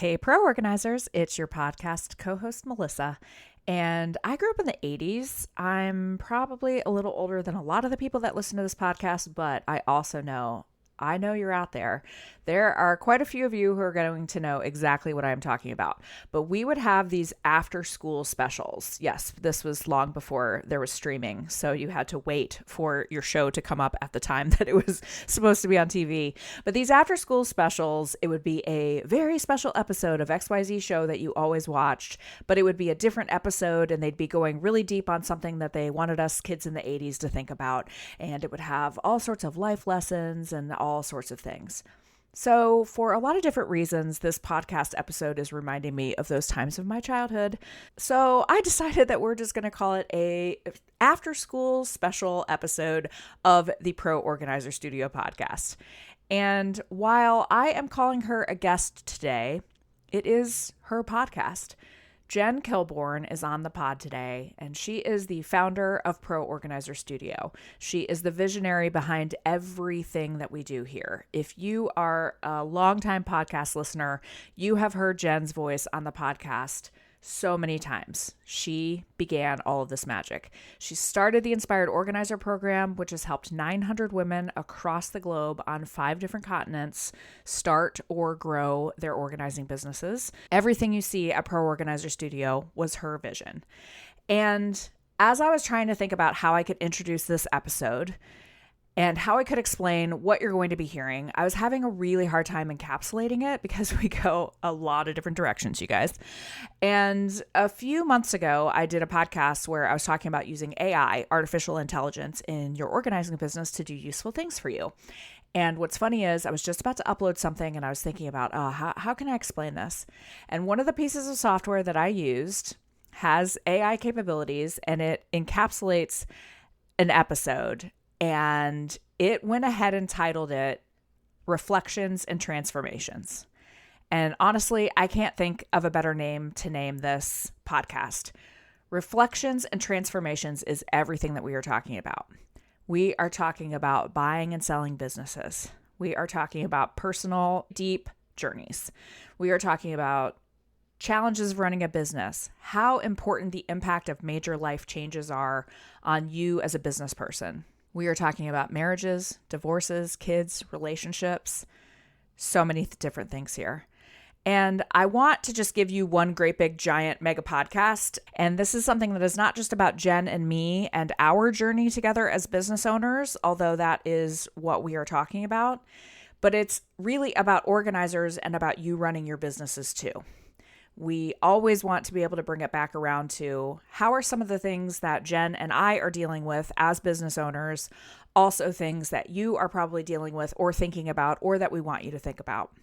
Hey, Pro Organizers, it's your podcast co-host, Melissa. And I grew up in the 80s. I'm probably a little older than a lot of the people that listen to this podcast, but I know you're out there. There are quite a few of you who are going to know exactly what I'm talking about. But we would have these after school specials. Yes, this was long before there was streaming. So you had to wait for your show to come up at the time that it was supposed to be on TV. But these after school specials, it would be a very special episode of XYZ show that you always watched. But it would be a different episode and they'd be going really deep on something that they wanted us kids in the 80s to think about. And it would have all sorts of life lessons and all sorts of things. So for a lot of different reasons, this podcast episode is reminding me of those times of my childhood. So I decided that we're just going to call it a after school special episode of the Pro Organizer Studio podcast. And while I am calling her a guest today, it is her podcast. Jen Kilbourne is on the pod today, and she is the founder of Pro Organizer Studio. She is the visionary behind everything that we do here. If you are a longtime podcast listener, you have heard Jen's voice on the podcast so many times. She began all of this magic. She started the Inspired Organizer program, which has helped 900 women across the globe on 5 different continents start or grow their organizing businesses. Everything you see at Pro Organizer Studio was her vision. And as I was trying to think about how I could introduce this episode and how I could explain what you're going to be hearing, I was having a really hard time encapsulating it because we go a lot of different directions, you guys. And a few months ago, I did a podcast where I was talking about using AI, artificial intelligence, in your organizing business to do useful things for you. And what's funny is I was just about to upload something and I was thinking about, how can I explain this? And one of the pieces of software that I used has AI capabilities and it encapsulates an episode. And it went ahead and titled it Reflections and Transformations. And honestly, I can't think of a better name to name this podcast. Reflections and Transformations is everything that we are talking about. We are talking about buying and selling businesses. We are talking about personal, deep journeys. We are talking about challenges of running a business, how important the impact of major life changes are on you as a business person. We are talking about marriages, divorces, kids, relationships, so many different things here. And I want to just give you one great big giant mega podcast. And this is something that is not just about Jen and me and our journey together as business owners, although that is what we are talking about, but it's really about organizers and about you running your businesses too. We always want to be able to bring it back around to how are some of the things that Jen and I are dealing with as business owners, also things that you are probably dealing with or thinking about or that we want you to think about.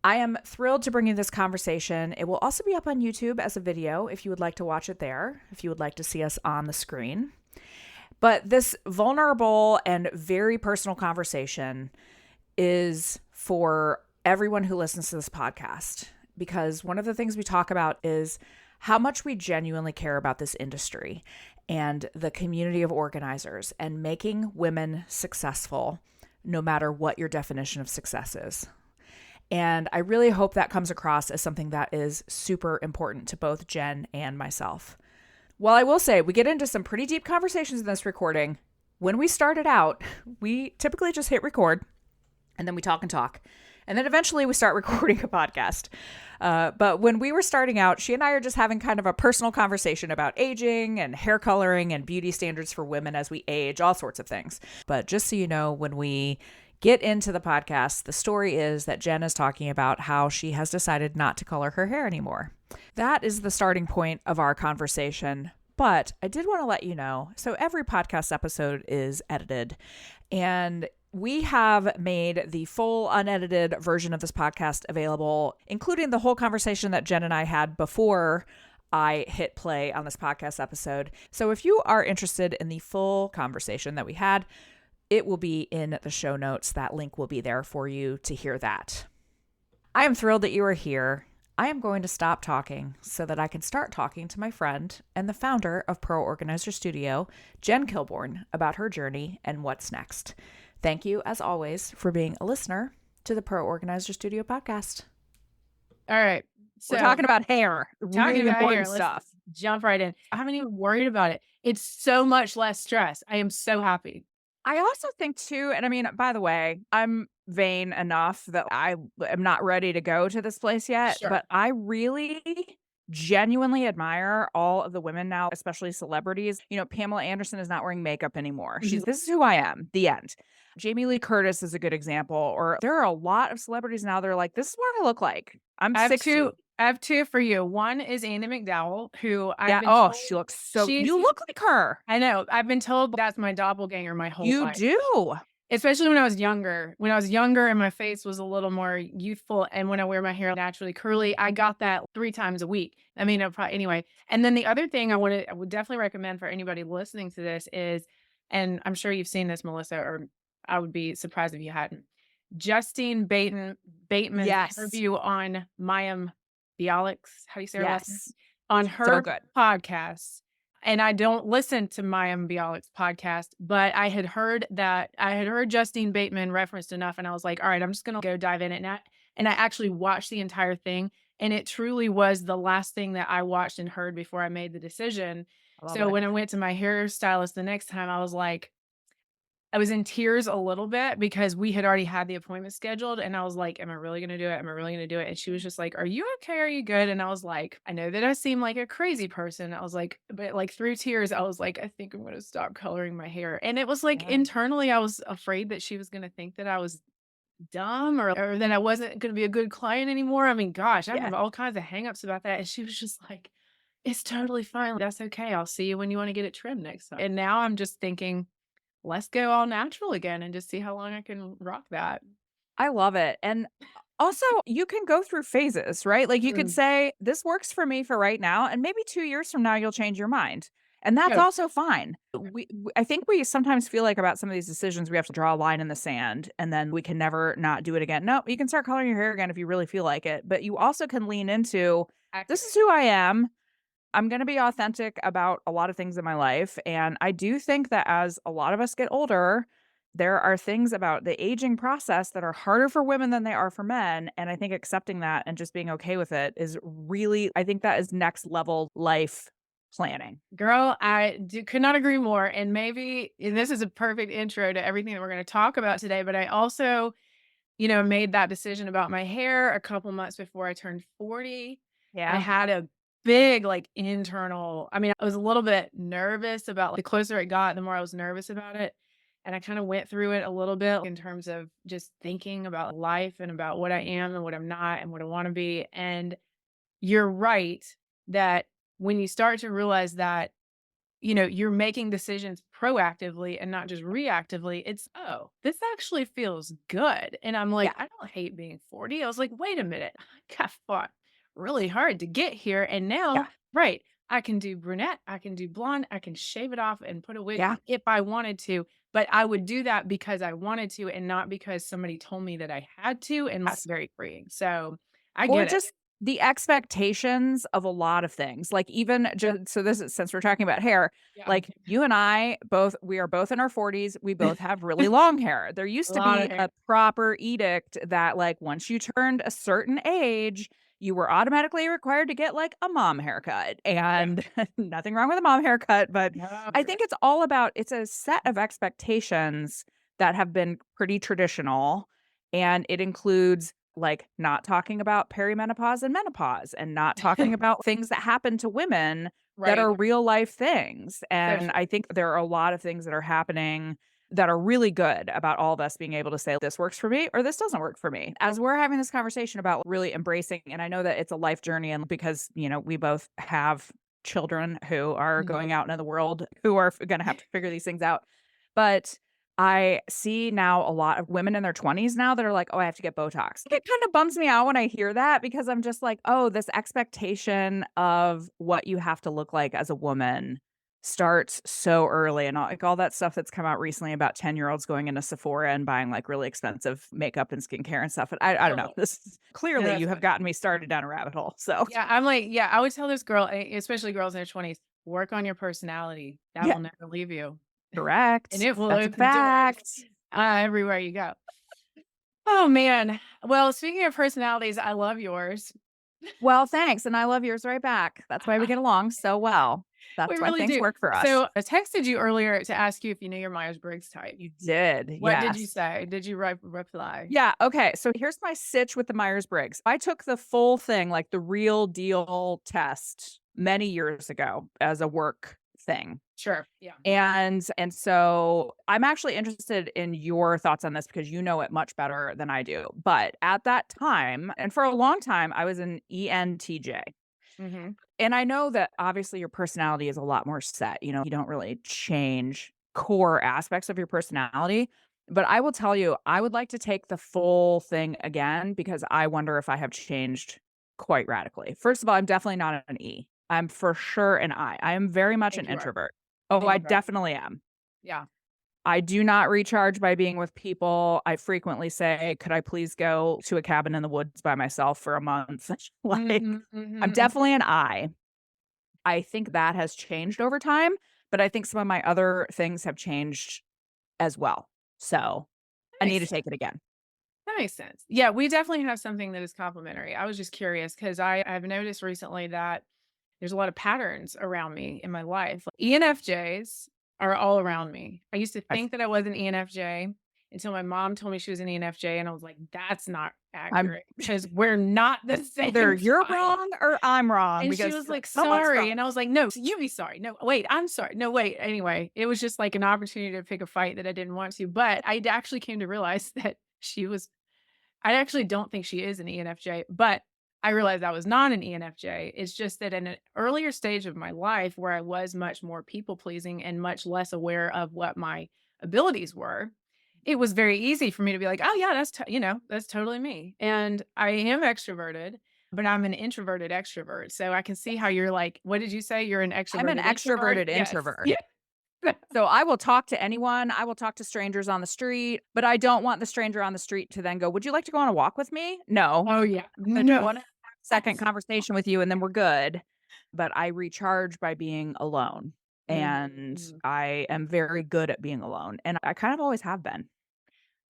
I am thrilled to bring you this conversation. It will also be up on YouTube as a video if you would like to watch it there, if you would like to see us on the screen. But this vulnerable and very personal conversation is for everyone who listens to this podcast. Because one of the things we talk about is how much we genuinely care about this industry and the community of organizers and making women successful, no matter what your definition of success is. And I really hope that comes across as something that is super important to both Jen and myself. Well, I will say we get into some pretty deep conversations in this recording. When we started out, we typically just hit record and then we talk and talk. And then eventually we start recording a podcast. But when we were starting out, she and I are just having kind of a personal conversation about aging and hair coloring and beauty standards for women as we age, all sorts of things. But just so you know, when we get into the podcast, the story is that Jen is talking about how she has decided not to color her hair anymore. That is the starting point of our conversation. But I did want to let you know, so every podcast episode is edited, and we have made the full unedited version of this podcast available, including the whole conversation that Jen and I had before I hit play on this podcast episode. So if you are interested in the full conversation that we had, it will be in the show notes. That link will be there for you to hear that. I am thrilled that you are here. I am going to stop talking so that I can start talking to my friend and the founder of Pro Organizer Studio, Jen Kilbourne, about her journey and what's next. Thank you, as always, for being a listener to the Pro Organizer Studio podcast. All right. We're So talking about hair, talking really about important hair, let's stuff. jump right in. I haven't even worried about it. It's so much less stress. I am so happy. I also think too, and I mean, by the way, I'm vain enough that I am not ready to go to this place yet, but Sure. I really genuinely admire all of the women now, especially celebrities. Pamela Anderson is not wearing makeup anymore. Mhm. This is who I am, the end. Jamie Lee Curtis is a good example, or there are a lot of celebrities now that are like, this is what I look like. I'm I have 2 60. I have 2 for you. One is Andy McDowell, who I've Yeah. been Oh, told she looks so, she's you look like her. I know, I've been told that's my doppelganger my whole You life. do. Especially when I was younger. When I was younger and my face was a little more youthful, and when I wear my hair naturally curly, I got that 3 times a week. I mean, anyway. And then the other thing I would definitely recommend for anybody listening to this is, and I'm sure you've seen this, Melissa, or I would be surprised if you hadn't. Justine Bateman's Yes. interview on Mayim Bialik's, how do you say her last name? Yes. On So her good. podcast, and I don't listen to Mayim Bialik's podcast, but I had heard Justine Bateman referenced enough, and I was like, "All right, I'm just gonna go dive in it." And I actually watched the entire thing, and it truly was the last thing that I watched and heard before I made the decision. I love So it. when I went to my hairstylist the next time, I was in tears a little bit because we had already had the appointment scheduled, and I was like, "Am I really gonna do it? Am I really gonna do it?" And she was just like, "Are you okay? Are you good?" And I was like, "I know that I seem like a crazy person." I was like, but, like, through tears, I was like, "I think I'm gonna stop coloring my hair." And it was like, Yeah. internally, I was afraid that she was gonna think that I was dumb, or that I wasn't gonna be a good client anymore. I mean, gosh, I Yeah. have all kinds of hangups about that, and she was just like, "It's totally fine. That's okay. I'll see you when you wanna get it trimmed next time." And now I'm just thinking, let's go all natural again and just see how long I can rock that. I love it, and also, you can go through phases, right? Like, you could Mm. say, "This works for me for right now," and maybe 2 years from now, you'll change your mind, and that's Yeah, also fine. I think we sometimes feel like about some of these decisions, we have to draw a line in the sand, and then we can never not do it again. No, you can start coloring your hair again if you really feel like it, but you also can lean into, "This is accurate. who I am. I'm gonna be authentic about a lot of things in my life, and I do think that as a lot of us get older, there are things about the aging process that are harder for women than they are for men, and I think accepting that and just being okay with it is really, I think that is next level life planning. Girl, could not agree more. And this is a perfect intro to everything that we're going to talk about today. But I also, made that decision about my hair a couple months before I turned 40. I Yeah. had a big, like, internal, I mean, I was a little bit nervous about, like, the closer it got, the more I was nervous about it. And I kind of went through it a little bit in terms of just thinking about life and about what I am and what I'm not and what I want to be. And you're right that when you start to realize that, you're making decisions proactively and not just reactively, it's, "Oh, this actually feels good." And I'm like, Yeah. "I don't hate being 40." I was like, "Wait a minute. I got fought really hard to get here, and now, Yeah. right, I can do brunette, I can do blonde, I can shave it off and put a wig Yeah. on if I wanted to, but I would do that because I wanted to and not because somebody told me that I had to, and that's Yes. very freeing." So, I Or get it. just the expectations of a lot of things. Like, even just so this is, since we're talking about hair, Yeah. like, you and I both, we are both in our 40s, we both have really long hair. There A used to lot of be hair. a proper edict that, like, once you turned a certain age, you were automatically required to get, like, a mom haircut, Yeah. and nothing wrong with a mom haircut, but No, I you're think right. it's all about, it's a set of expectations that have been pretty traditional, and it includes, like, not talking about perimenopause and menopause, and not talking about things that happen to women that Right. are real life things. So And true. I think there are a lot of things that are happening that are really good about all of us being able to say, this works for me or this doesn't work for me. As we're having this conversation about really embracing, and I know that it's a life journey, and because, we both have children who are Mhm. going out into the world who are going to have to figure these things out. But I see now a lot of women in their 20s now that are like, "Oh, I have to get Botox." It kind of bums me out when I hear that, because I'm just like, "Oh, this expectation of what you have to look like as a woman starts so early," and all that stuff that's come out recently about 10-year-olds going into Sephora and buying, like, really expensive makeup and skincare and stuff, and I don't know. Totally. This is No, clearly, that's you have funny. gotten me started down a rabbit hole, so Yeah, I'm like, yeah, I would tell this girl, especially girls in their 20s, work on your personality. That yeah, will never leave you, and correct. it will That's a open doors, fact. everywhere you go. Oh, man. Well, speaking of personalities, I love yours. Well, thanks, and I love yours right back. That's why we get along so well. We That's why really things do. work for us. So I texted you earlier to ask you if you knew your Myers-Briggs type. You did, What did you yes. say? Did you reply? Yeah, okay, so here's my sitch with the Myers-Briggs. I took the full thing, like the real deal test many years ago as a work thing. Sure. Yeah. And so I'm actually interested in your thoughts on this because you know it much better than I do. But at that time, and for a long time, I was an ENTJ. Mhm. And I know that obviously your personality is a lot more set. You don't really change core aspects of your personality. But I will tell you, I would like to take the full thing again because I wonder if I have changed quite radically. First of all, I'm definitely not an E. I'm for sure an I. I am very I much an think you are. introvert. I Oh, think I you are. definitely am. Yeah. I do not recharge by being with people. I frequently say, "Could I please go to a cabin in the woods by myself for a month?" Like, Mhm, I'm mhm, mhm. definitely an I. I think that has changed over time, but I think some of my other things have changed as well. So, That I need makes to sense. take it again. That makes sense. Yeah, we definitely have something that is complementary. I was just curious because I've noticed recently that there's a lot of patterns around me in my life. ENFJs are all around me. I used to I've think that I was an ENFJ until my mom told me she was an ENFJ, and I was like, "That's not I'm accurate because we're not the either same you're type." wrong or I'm wrong And she because was like, someone's "Sorry." wrong. And I was like, "No, you be sorry. No, wait, I'm sorry. No, wait." Anyway, it was just like an opportunity to pick a fight that I didn't want to. But I actually came to realize that she was I actually don't think she is an ENFJ, but I realized I was not an ENFJ. It's just that in an earlier stage of my life where I was much more people pleasing and much less aware of what my abilities were, it was very easy for me to be like, "Oh yeah, that's totally me." And I am extroverted, but I'm an introverted extrovert. So I can see how you're like, what did you say? You're an I'm an extroverted introvert? extroverted Yes. introvert. Yeah. So I will talk to anyone, I will talk to strangers on the street, but I don't want the stranger on the street to then go, "Would you like to go on a walk with me?" No. Oh yeah. I No. wanna have a second conversation with you and then we're good. But I recharge by being alone, Mhm, and mhm. I am very good at being alone, and I kind of always have been.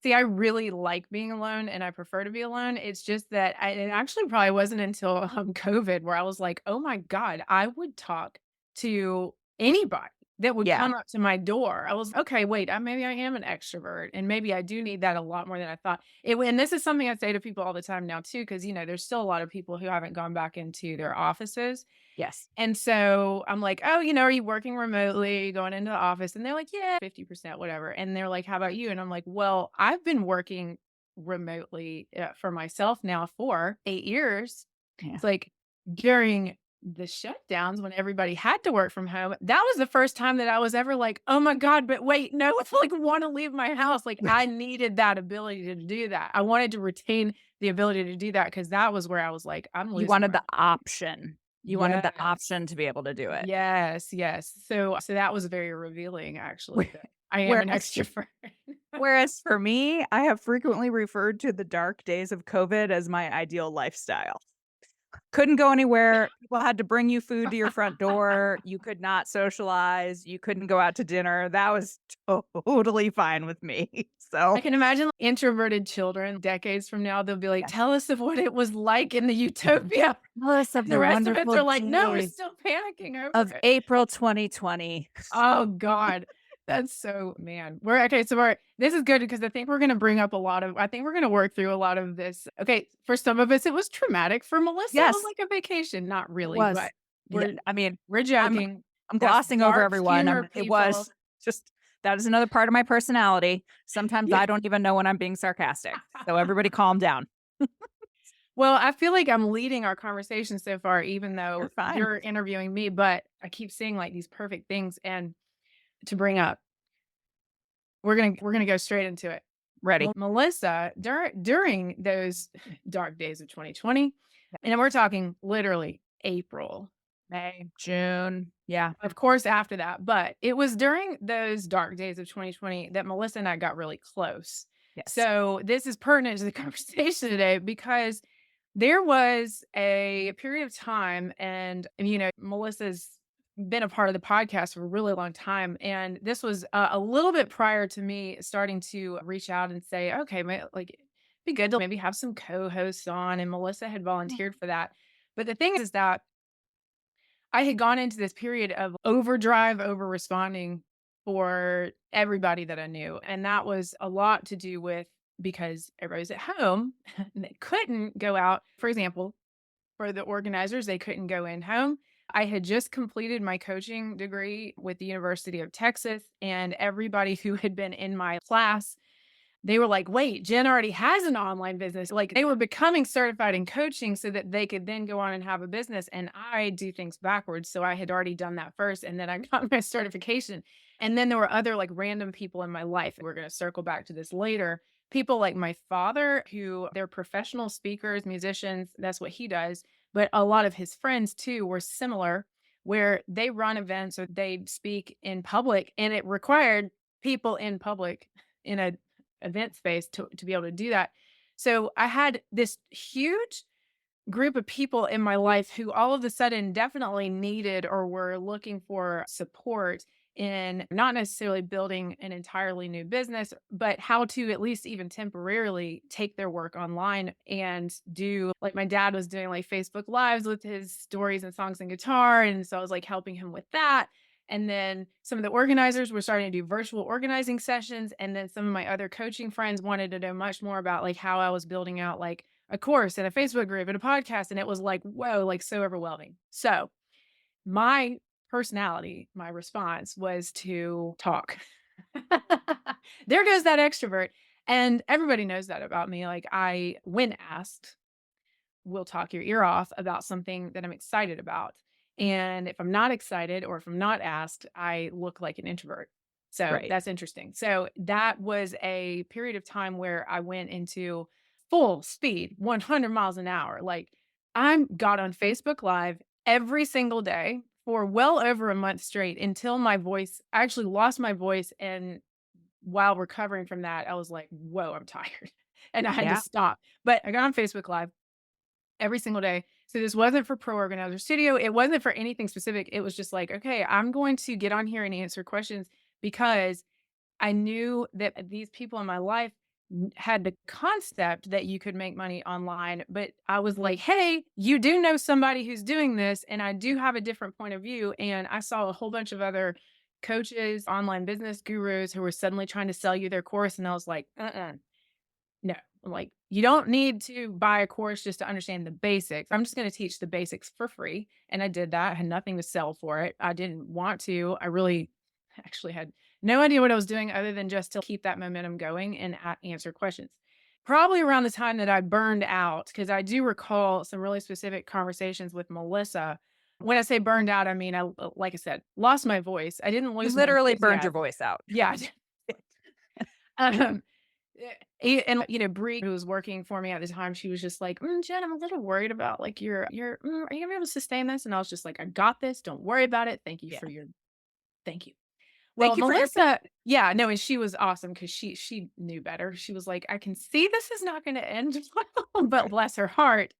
See, I really like being alone and I prefer to be alone. It's just that it actually probably wasn't until COVID where I was like, oh my God, I would talk to anybody that would Yeah. come up to my door. I was, okay, wait, maybe I am an extrovert and maybe I do need that a lot more than I thought. And this is something I say to people all the time now, too, because, there's still a lot of people who haven't gone back into their offices. Yes. And so I'm like, "Oh, are you working remotely? Are you going into the office?" And they're like, "Yeah, 50%, whatever." And they're like, "How about you?" And I'm like, "Well, I've been working remotely, for myself now for 8 years." Yeah. It's like during the shutdowns when everybody had to work from home, that was the first time that I was ever like, "Oh my god, but wait, no, I like wanna leave my house." Like I needed that ability to do that. I wanted to retain the ability to do that because that was where I was like, "I'm You losing wanted my." the option. You wanted the Yes. option to be able to do it. Yes, yes. So that was very revealing actually Whe that I am an whereas extrovert. whereas for me, I have frequently referred to the dark days of COVID as my ideal lifestyle. Couldn't go anywhere. People had to bring you food to your front door. You could not socialize. You couldn't go out to dinner. That was totally fine with me. I So, can imagine introverted children decades from now, they'll be like, yes. "Tell us of what it was like in the utopia." Tell us of The the rest of us wonderful are like, "No, we're joy still panicking over of it." April 2020. Oh god. That's so man. We're okay, so this is good because I think we're gonna work through a lot of this. Okay, for some of us, it was traumatic. For Melissa, it was Yes, like a vacation. Not it really, was. but Yeah, we're I mean, we're I'm joking. I'm That's glossing over dark everyone. humor, It people. was just that is another part of my personality. Sometimes Yeah. I don't even know when I'm being sarcastic. So everybody calm down. Well, I feel like I'm leading our conversation so far, even You're though fine. you're interviewing me, but I keep seeing like these perfect things and to bring up. We're gonna go straight into it. Ready. Melissa, during those dark days of 2020, and we're talking literally April, May, June. Yeah. of course, after that, but it was during those dark days of 2020 that Melissa and I got really close. Yes. So this is pertinent to the conversation today because there was a period of time, and Melissa's been a part of the podcast for a really long time, and this was a little bit prior to me starting to reach out and say, okay, like, be good to maybe have some co-hosts on, and Melissa had volunteered for that. But the thing is that I had gone into this period of overdrive, over responding for everybody that I knew. And that was a lot to do with because everybody's at home and they couldn't go out. For example, for the organizers, they couldn't go in home. I had just completed my coaching degree with the University of Texas, and everybody who had been in my class, they were like, wait, Jen already has an online business. Like they were becoming certified in coaching so that they could then go on and have a business. And I do things backwards. So I had already done that first. And then I got my certification. And then there were other like random people in my life. We're going to circle back to this later. People like my father, who they're professional speakers, musicians. That's what he does. But a lot of his friends too were similar, where they run events or they speak in public. And it required people in public in a event space to be able to do that. So I had this huge group of people in my life who all of a sudden definitely needed or were looking for support in not necessarily building an entirely new business, but how to at least even temporarily take their work online and do like my dad was doing like Facebook Lives with his stories and songs and guitar. And so I was like helping him with that. And then some of the organizers were starting to do virtual organizing sessions. And then some of my other coaching friends wanted to know much more about like how I was building out like a course and a Facebook group and a podcast. And it was like, whoa, like so overwhelming. So my personality, my response was to talk. There goes that extrovert. And everybody knows that about me. Like I, when asked, will talk your ear off about something that I'm excited about. And if I'm not excited or if I'm not asked, I look like an introvert. So Right. that's interesting. So that was a period of time where I went into full speed, 100 miles an hour. Like I got on Facebook Live every single day for well over a month straight until my voice, I actually lost my voice. And while recovering from that, I was like, whoa, I'm tired. And I had to Yeah. stop. But I got on Facebook Live every single day. So this wasn't for Pro Organizer Studio. It wasn't for anything specific. It was just like, okay, I'm going to get on here and answer questions because I knew that these people in my life had the concept that you could make money online. But I was like, hey, you do know somebody who's doing this. And I do have a different point of view. And I saw a whole bunch of other coaches, online business gurus who were suddenly trying to sell you their course. And I was like, no, like you don't need to buy a course just to understand the basics. I'm just going to teach the basics for free. And I did that. I had nothing to sell for it. I didn't want to. I really actually had no idea what I was doing other than just to keep that momentum going and answer questions. Probably around the time that I burned out, because I do recall some really specific conversations with Melissa. When I say burned out, I mean, like I said, lost my voice. I didn't You lose my literally burned your enthusiasm. voice out. Yeah. I did. um, and Bree, who was working for me at the time, she was just like, Jen, I'm a little worried about like are you gonna be able to sustain this? And I was just like, I got this. Don't worry about it. Thank you Yeah. for your thank you. Well, Thank you for your Melissa, yeah, no, and she was awesome because she knew better. She was like, I can see this is not gonna end well, but bless her heart,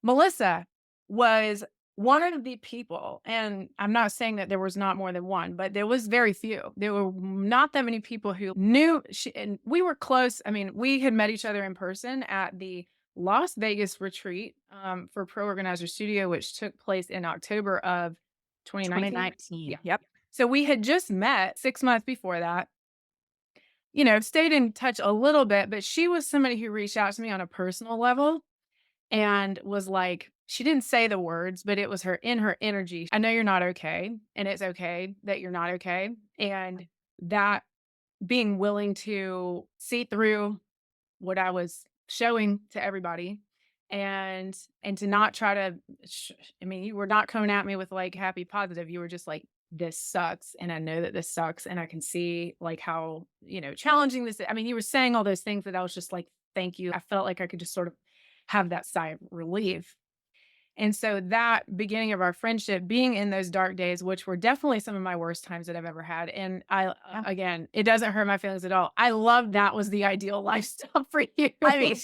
Melissa was one of the people, and I'm not saying that there was not more than one, but there was very few. There were not that many people who knew she, and we were close. I mean, we had met each other in person at the Las Vegas retreat for Pro Organizer Studio, which took place in October of 2019. 2019. Yeah. Yep. So we had just met 6 months before that, stayed in touch a little bit, but she was somebody who reached out to me on a personal level and was like, she didn't say the words, but it was her in her energy. I know you're not okay, and it's okay that you're not okay. And that being willing to see through what I was showing to everybody and to not try to I mean, you were not coming at me with like happy positive. You were just like, this sucks. And I know that this sucks. And I can see like how, challenging this. I mean, you were saying all those things that I was just like, thank you. I felt like I could just sort of have that sigh of relief. And so that beginning of our friendship being in those dark days, which were definitely some of my worst times that I've ever had. And Yeah. again, it doesn't hurt my feelings at all. I love that was the ideal lifestyle for you. I mean,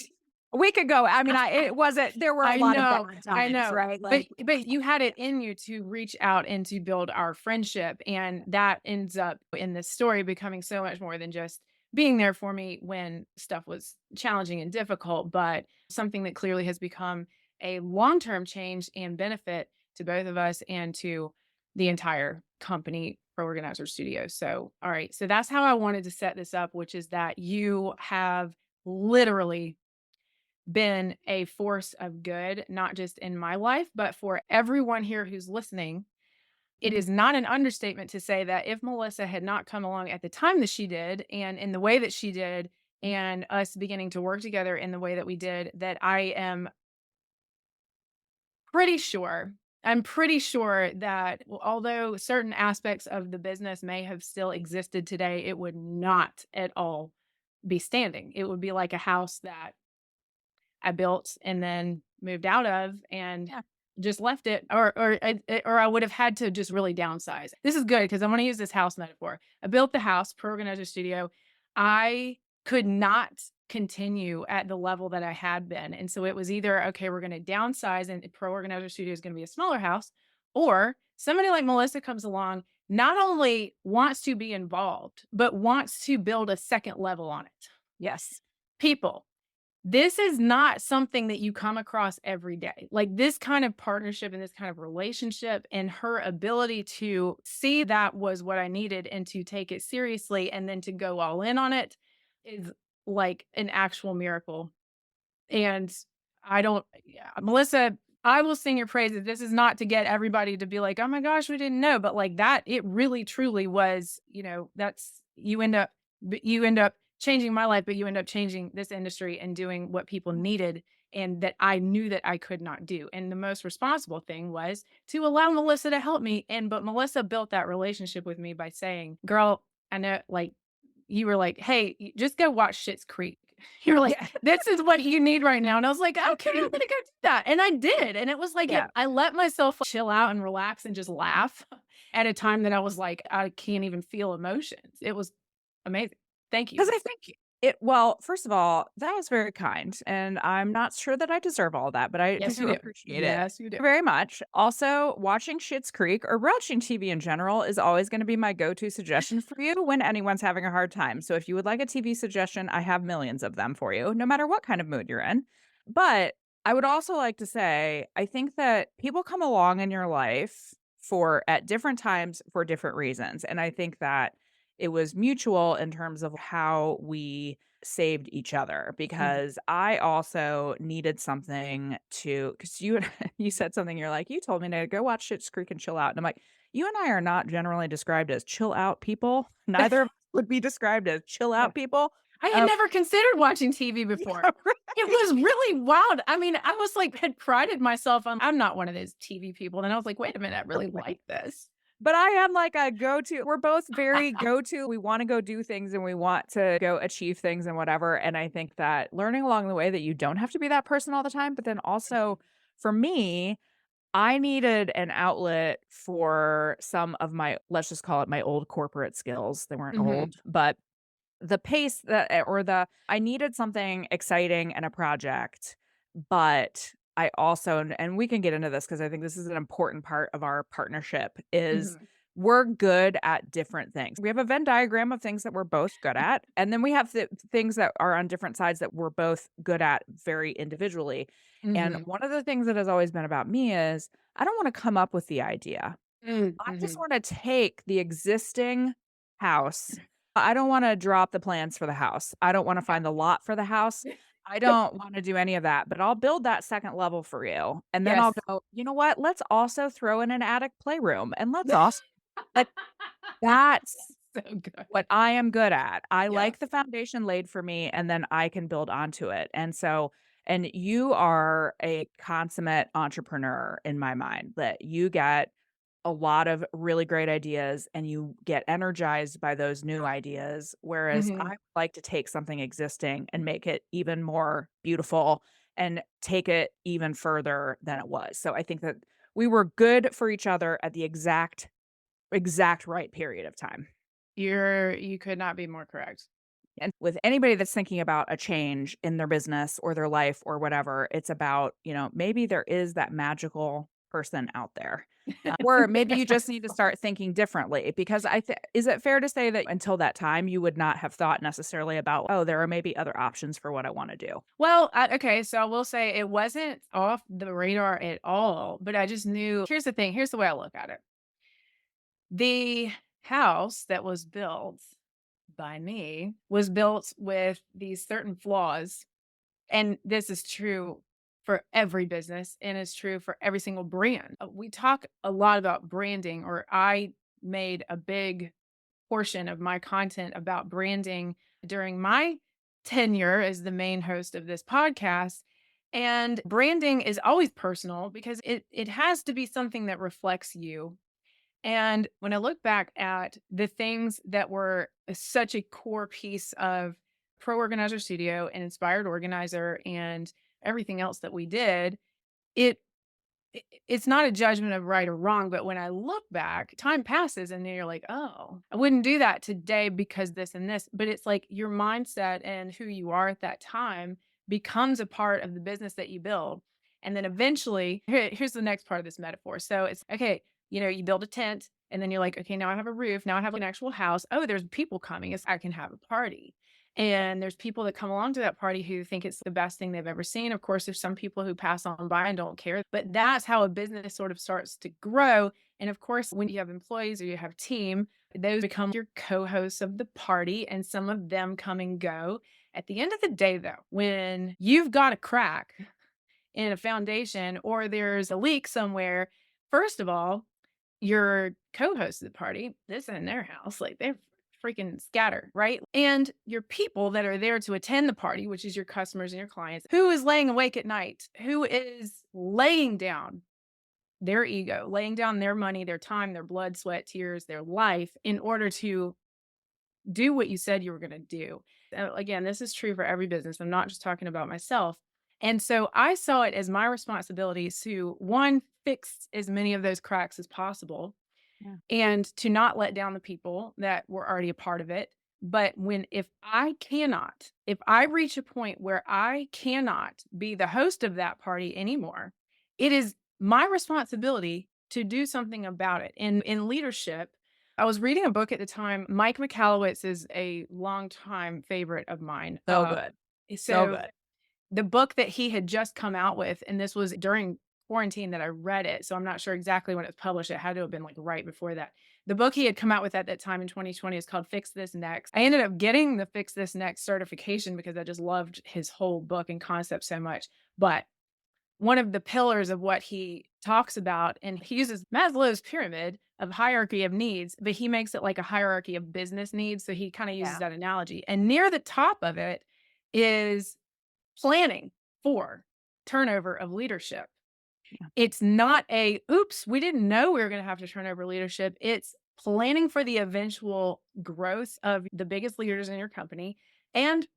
we could go. I mean, it wasn't, there were a I lot of know, bad I times, know. right? But you had it in you to reach out and to build our friendship. And that ends up in this story becoming so much more than just being there for me when stuff was challenging and difficult, but something that clearly has become a long-term change and benefit to both of us and to the entire company for Organizer Studios. So, all right. So that's how I wanted to set this up, which is that you have literally been a force of good, not just in my life, but for everyone here who's listening. It is not an understatement to say that if Melissa had not come along at the time that she did and in the way that she did, and us beginning to work together in the way that we did, that pretty sure I'm pretty sure that although certain aspects of the business may have still existed today, it would not at all be standing. It would be like a house that I built and then moved out of and Yeah. just left it, or I would have had to just really downsize. This is good because I want to use this house metaphor. I built the house, Pro Organizer Studio. I could not continue at the level that I had been. And so it was either, okay, we're going to downsize and Pro Organizer Studio is going to be a smaller house, or somebody like Melissa comes along, not only wants to be involved, but wants to build a second level on it. Yes. People, this is not something that you come across every day. Like this kind of partnership and this kind of relationship, and her ability to see that was what I needed and to take it seriously and then to go all in on it is like an actual miracle. And I don't, yeah, Melissa, I will sing your praises. This is not to get everybody to be like, oh my gosh, we didn't know. But like that, it really truly was, that's, you end up changing my life, but you end up changing this industry and doing what people needed and that I knew that I could not do. And the most responsible thing was to allow Melissa to help me. But Melissa built that relationship with me by saying, girl, I know, like, you were like, "Hey, just go watch Schitt's Creek." You were like, Yeah. "This is what you need right now." And I was like, "Okay, I'm gonna go do that." And I did. And it was like, Yeah. I let myself chill out and relax and just laugh at a time that I was like, I can't even feel emotions. It was amazing. Thank you, Because I Melissa. think well, first of all, that was very kind, and I'm not sure that I deserve all that, but I Yes, you do do. appreciate it Yes, you do. very much. Also, watching Schitt's Creek or watching TV in general is always gonna be my go-to suggestion for you when anyone's having a hard time. So if you would like a TV suggestion, I have millions of them for you, no matter what kind of mood you're in. But I would also like to say, I think that people come along in your life for at different times for different reasons, and I think that it was mutual in terms of how we saved each other Mhm. because I also needed something to because you you said something, you're like, you told me to go watch Schitt's Creek and chill out. And I'm like, you and I are not generally described as chill out people. Neither of us would be described as chill Yeah. out people. I had Um, never considered watching TV before. yeah, It right. was really wild. I mean, I was like, had prided myself on, I'm not one of those TV people. And I was like, wait a minute, I really like this. But I am like a go-to. We're both very go-to. We wanna go do things and we want to go achieve things and whatever, and I think that learning along the way that you don't have to be that person all the time, but then also for me, I needed an outlet for some of my, let's just call it my old corporate skills. They weren't Mhm. old, but the pace that or the I needed something exciting and a project, but I also and we can get into this because I think this is an important part of our partnership is Mhm. we're good at different things. We have a Venn diagram of things that we're both good at, and then we have the things that are on different sides that we're both good at very individually. And Mhm. one of the things that has always been about me is I don't want to come up with the idea. Mm, I just mhm. wanna take the existing house. I don't wanna drop the plans for the house. I don't wanna find the lot for the house. I don't wanna do any of that, but I'll build that second level for you, and then I'll Yes. go, "You know what? Let's also throw in an attic playroom, and let's also" like, that's So good. what I am good at. I Yeah. like the foundation laid for me, and then I can build onto it, and so and you are a consummate entrepreneur in my mind, that you get a lot of really great ideas and you get energized by those new ideas. Whereas I Mhm. would like to take something existing and make it even more beautiful and take it even further than it was. So I think that we were good for each other at the exact right period of time. You could not be more correct. And with anybody that's thinking about a change in their business or their life or whatever, it's about, maybe there is that magical person out there. Or maybe you just need to start thinking differently because is it fair to say that until that time you would not have thought necessarily about, oh, there are maybe other options for what I want to do? Well, okay, so I will say it wasn't off the radar at all, but I just knew here's the thing, here's the way I look at it. The house that was built by me was built with these certain flaws, and this is true for every business and it's true for every single brand. We talk a lot about branding, or I made a big portion of my content about branding during my tenure as the main host of this podcast. And branding is always personal because it has to be something that reflects you. And when I look back at the things that were such a core piece of Pro Organizer Studio and Inspired Organizer and everything else that we did, it it's not a judgment of right or wrong, but when I look back, time passes and then you're like, "Oh, I wouldn't do that today because this and this." But it's like your mindset and who you are at that time becomes a part of the business that you build. And then eventually, here's the next part of this metaphor. So it's okay, you build a tent and then you're like, "Okay, now I have a roof. Now I have an actual house. Oh, there's people coming. I can have a party." And there's people that come along to that party who think it's the best thing they've ever seen. Of course, there's some people who pass on by and don't care, but that's how a business sort of starts to grow. And of course, when you have employees or you have team, those become your co-hosts of the party, and some of them come and go. At the end of the day, though, when you've got a crack in a foundation or there's a leak somewhere, first of all, your co-host of the party, this isn't their house, like they're freaking scatter, right? And your people that are there to attend the party, which is your customers and your clients, who is laying awake at night, who is laying down their ego, laying down their money, their time, their blood, sweat, tears, their life in order to do what you said you were going to do. Again, this is true for every business. I'm not just talking about myself. And so I saw it as my responsibility to one, fix as many of those cracks as possible Yeah. and to not let down the people that were already a part of it. But if I reach a point where I cannot be the host of that party anymore, it is my responsibility to do something about it. And in leadership, I was reading a book at the time. Mike Michalowicz is a longtime favorite of mine. So good. So So good. the book that he had just come out with, and this was during quarantine that I read it, so I'm not sure exactly when it was published. It had to have been like right before that. The book he had come out with at that time in 2020 is called Fix This Next. I ended up getting the Fix This Next certification because I just loved his whole book and concept so much. But one of the pillars of what he talks about, and he uses Maslow's pyramid of hierarchy of needs, but he makes it like a hierarchy of business needs. So he kind of uses Yeah. that analogy. And near the top of it is planning for turnover of leadership. Yeah. It's not oops, we didn't know we were going to have to turn over leadership. It's planning for the eventual growth of the biggest leaders in your company. And,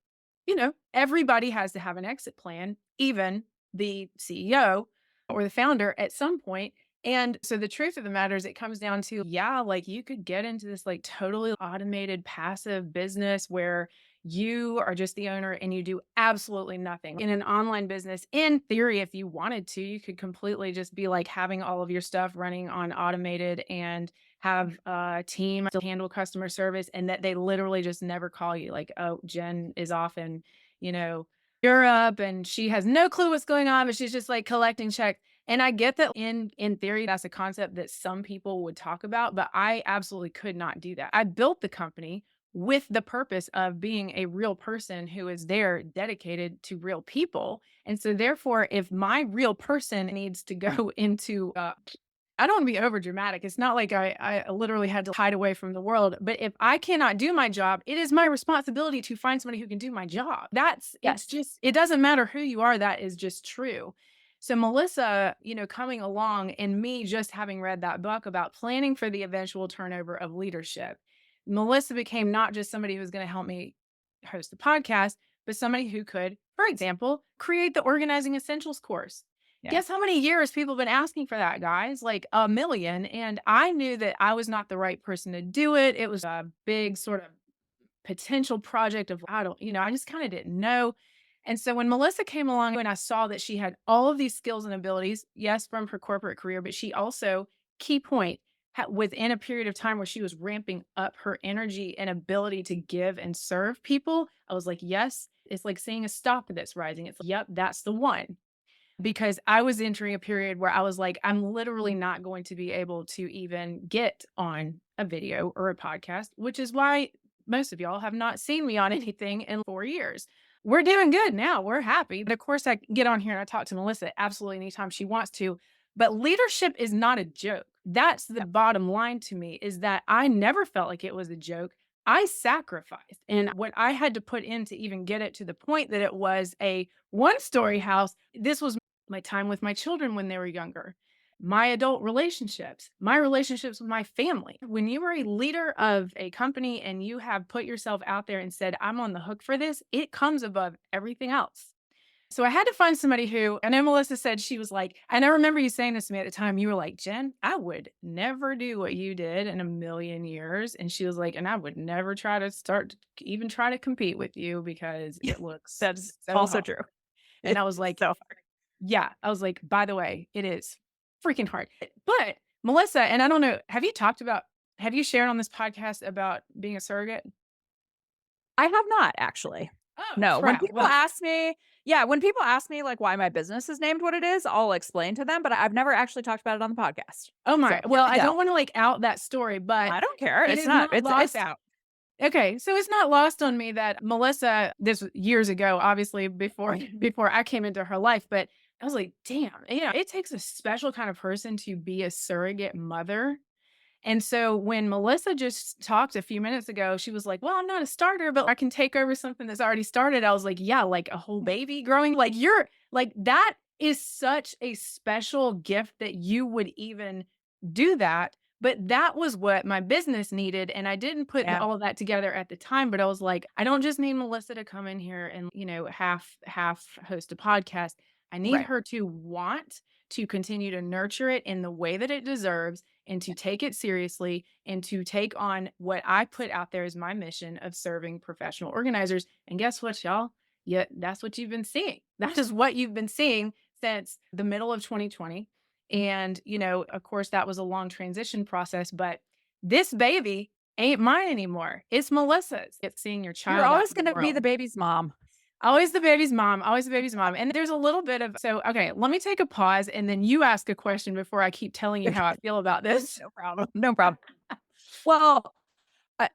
everybody has to have an exit plan, even the CEO or the founder at some point. And so the truth of the matter is it comes down to, yeah, like you could get into this like totally automated passive business where you are just the owner and you do absolutely nothing. In an online business, in theory, if you wanted to, you could completely just be like having all of your stuff running on automated and have a team to handle customer service, and that they literally just never call you. Like, oh, Jen is off in, you know, Europe and she has no clue what's going on, but she's just like collecting checks. And I get that in theory, that's a concept that some people would talk about, but I absolutely could not do that. I built the company with the purpose of being a real person who is there dedicated to real people. And so therefore, if my real person needs to go into I don't want to be over dramatic. It's not like I literally had to hide away from the world. But if I cannot do my job, it is my responsibility to find somebody who can do my job. It's Yes. just, it doesn't matter who you are. That is just true. So Melissa, coming along and me just having read that book about planning for the eventual turnover of leadership, Melissa became not just somebody who was going to help me host the podcast, but somebody who could, for example, create the organizing essentials course. Yeah. Guess how many years people have been asking for that, guys? Like a million. And I knew that I was not the right person to do it. It was a big sort of potential project of, I just kind of didn't know. And so when Melissa came along and I saw that she had all of these skills and abilities, yes, from her corporate career, but she also, key point, within a period of time where she was ramping up her energy and ability to give and serve people, I was like, yes, it's like seeing a star that's rising. It's like, yep, that's the one. Because I was entering a period where I was like, I'm literally not going to be able to even get on a video or a podcast, which is why most of y'all have not seen me on anything in 4 years. We're doing good now. We're happy. Of course, I get on here and I talk to Melissa absolutely anytime she wants to. But leadership is not a joke. That's the bottom line to me, is that I never felt like it was a joke. I sacrificed and what I had to put in to even get it to the point that it was a one-story house. This was my time with my children when they were younger, my adult relationships, my relationships with my family. When you are a leader of a company and you have put yourself out there and said, I'm on the hook for this, it comes above everything else. So I had to find somebody who, I know Melissa said she was like, and I remember you saying this to me at the time. You were like, Jen, I would never do what you did in a million years. And she was like, and I would never try to even try to compete with you because it looks That's so also hard. true. And It's I was like, so hard. yeah, I was like, by the way, it is freaking hard. But Melissa, and I don't know, have you shared on this podcast about being a surrogate? I have not actually. Oh, No, when crap. people ask me when people ask me, like, why my business is named what it is, I'll explain to them, but I've never actually talked about it on the podcast. Oh So, my. here Well, we I go. don't want to like out that story, but I don't care. it It's is not not it's lost. out. Okay, so it's not lost on me that Melissa, this was years ago, obviously before before I came into her life, but I was like, damn, it takes a special kind of person to be a surrogate mother. And so when Melissa just talked a few minutes ago, she was like, well, I'm not a starter, but I can take over something that's already started. I was like, yeah, like a whole baby growing. Like you're like, that is such a special gift that you would even do that. But that was what my business needed. And I didn't put Yeah. all of that together at the time, but I was like, I don't just need Melissa to come in here and, half host a podcast. I need Right. her to want to continue to nurture it in the way that it deserves and to take it seriously and to take on what I put out there as my mission of serving professional organizers. And guess what, y'all? Yeah, that's what you've been seeing. That is what you've been seeing since the middle of 2020. And, of course, that was a long transition process, but this baby ain't mine anymore. It's Melissa's. It's seeing your You're child out always in the gonna be the world. baby's mom. Always the baby's mom, always the baby's mom. And there's a little bit of, so, okay, let me take a pause and then you ask a question before I keep telling you how I feel about this. No problem. No problem. Well,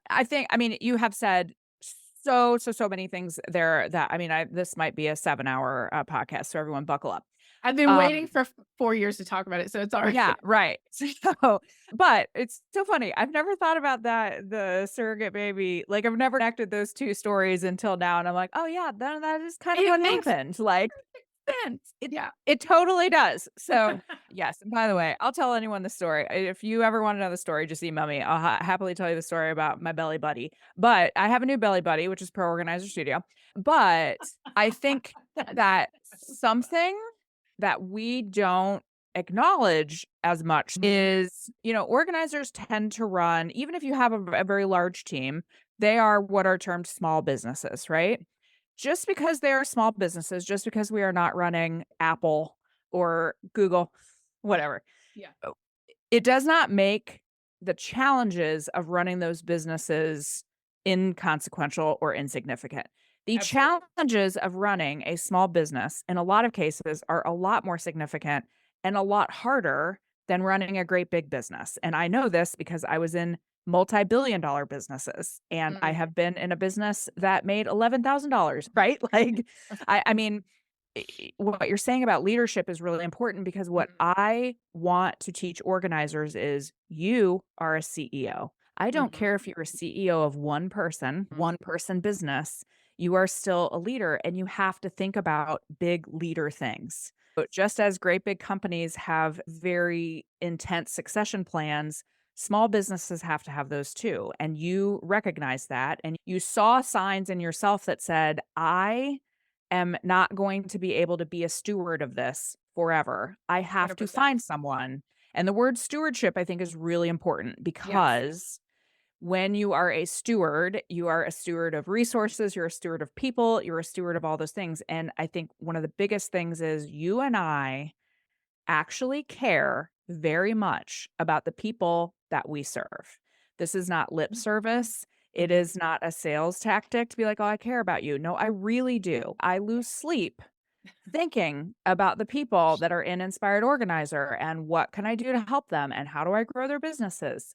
I think, I mean, you have said so many things there that, I mean, this might be a 7-hour podcast, so everyone buckle up. I've been waiting Um, for 4 years to talk about it, so it's all yeah, right. right. So, but it's so funny. I've never thought about that, the surrogate baby. Like, I've never connected those two stories until now, and I'm like, oh yeah, that is kind of It what makes happened. Like, sense. it Yeah. it totally does. So, yes, and by the way, I'll tell anyone the story. If you ever wanna know the story, just email me. I'll happily tell you the story about my belly buddy. But I have a new belly buddy, which is Pro Organizer Studio. But I think That's that so something that we don't acknowledge as much Mhm. is, organizers tend to run, even if you have a very large team, they are what are termed small businesses, right? Just because they are small businesses, just because we are not running Apple or Google, whatever, Yeah, oh, it does not make the challenges of running those businesses inconsequential or insignificant. The absolutely. challenges of running a small business in a lot of cases are a lot more significant and a lot harder than running a great big business. And I know this because I was in multi-billion dollar businesses and I Mm. have been in a business that made $11,000, right? Like, I mean, what you're saying about leadership is really important because what Mhm. I want to teach organizers is you are a CEO. I don't Mhm. care if you're a CEO of one person business, you are still a leader and you have to think about big leader things. But just as great big companies have very intense succession plans, small businesses have to have those too. And you recognize that. And you saw signs in yourself that said, I am not going to be able to be a steward of this forever. I have to 100%. find someone. And the word stewardship, I think, is really important Yes. because when you are a steward, you are a steward of resources, you're a steward of people, you're a steward of all those things. And I think one of the biggest things is you and I actually care very much about the people that we serve. This is not lip service. It Mhm. is not a sales tactic to be like, "Oh, I care about you." No, I really do. I lose sleep thinking about the people that are in Inspired Organizer and what can I do to help them and how do I grow their businesses.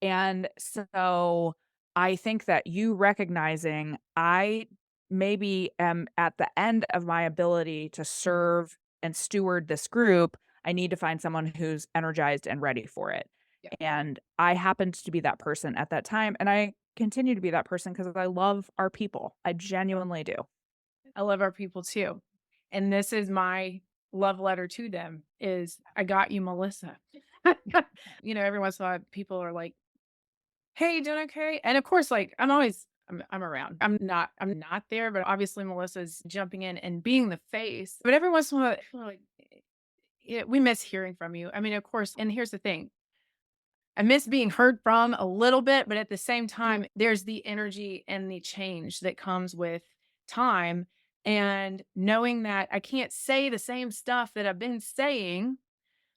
And so I think that you recognizing I maybe am at the end of my ability to Mhm. serve and steward this group, I need to find someone who's energized and ready for it. Yeah. And I happened to be that person at that time. And I continue to be that person because I love our people. I genuinely do. I love our people too. And this is my love letter to them is I got you, Melissa. Every once in a while people are like, "Hey, you doing okay?" And of course, like I'm around. I'm not there, but obviously Melissa's jumping in and being the face. But every once in a while, people are like, yeah, we miss hearing from you. I mean, of course, and here's the thing. I miss being heard from a little bit, but at the same time, there's the energy and the change that comes with time. And knowing that I can't say the same stuff that I've been saying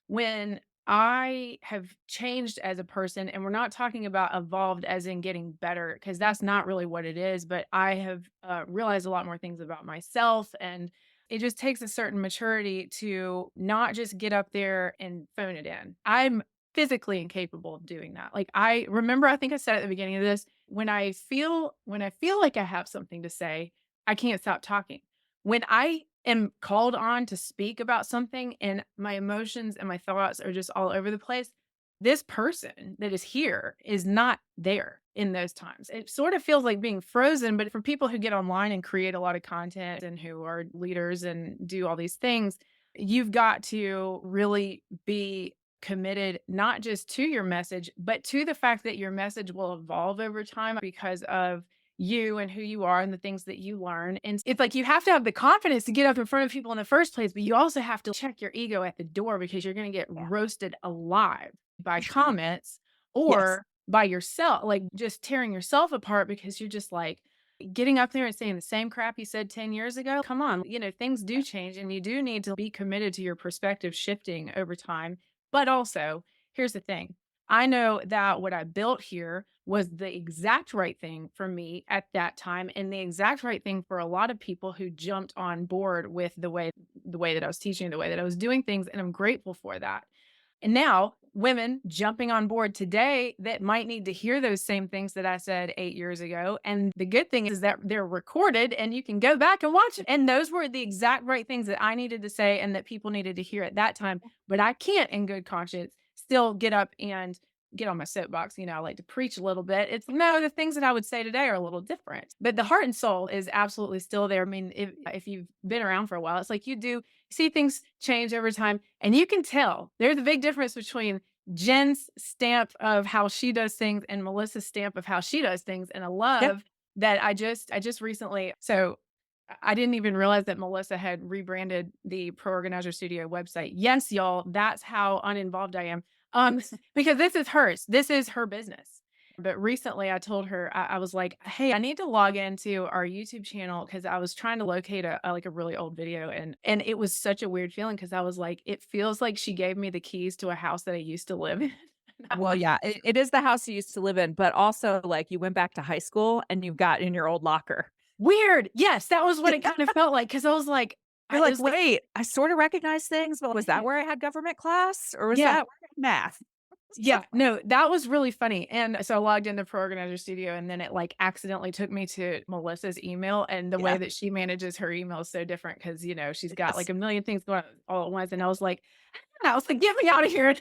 when I have changed as a person, and we're not talking about evolved as in getting better, because that's not really what it is, but I have realized a lot more things about myself. And it just takes a certain maturity to not just get up there and phone it in. I'm physically incapable of doing that. Like I remember, I think I said at the beginning of this, when I feel like I have something to say, I can't stop talking. When I am called on to speak about something and my emotions and my thoughts are just all over the place, this person that is here is not there in those times. It sort of feels like being frozen, but for people who get online and create a lot of content and who are leaders and do all these things, you've got to really be committed not just to your message, but to the fact that your message will evolve over time because of you and who you are and the things that you learn. And it's like you have to have the confidence to get up in front of people in the first place, but you also have to check your ego at the door because you're going to get Yeah. roasted alive by comments Yes. or by yourself, like just tearing yourself apart because you're just like getting up there and saying the same crap you said 10 years ago. Come on, things do change and you do need to be committed to your perspective shifting over time. But also, here's the thing. I know that what I built here was the exact right thing for me at that time and the exact right thing for a lot of people who jumped on board with the way that I was teaching, the way that I was doing things, and I'm grateful for that. And now, women jumping on board today that might need to hear those same things that I said 8 years ago. And the good thing is that they're recorded and you can go back and watch it. And those were the exact right things that I needed to say and that people needed to hear at that time. But I can't, in good conscience, still get up and get on my soapbox. I like to preach a little bit. It's no, the things that I would say today are a little different, but the heart and soul is absolutely still there. I mean, if you've been around for a while, it's like you do see things change over time, and you can tell there's a big difference between Jen's stamp of how she does things and Melissa's stamp of how she does things. And I Yep. love that I just recently, so I didn't even realize that Melissa had rebranded the Pro Organizer Studio website. Yes, y'all, that's how uninvolved I am. Because this is hers. This is her business. But recently I told her, I was like, hey, I need to log into our YouTube channel because I was trying to locate a really old video, and it was such a weird feeling because I was like, it feels like she gave me the keys to a house that I used to live in. And I Well, yeah, it is the house you used to live in, but also, like, you went back to high school and you got in your old locker. weird. Yes, that was what it kind of felt like because I was like, You're it like, was like, "Wait, I sorta recognize things, but was that where I had government class, or was yeah. that where I had math?" Yeah, no, that was really funny, and so I logged into Pro Organizer Studio, and then it, like, accidentally took me to Melissa's email, and the way Yeah, that she manages her email is so different because she's got, yes. like, a million things going on all at once, and I was like, "Get me out of here."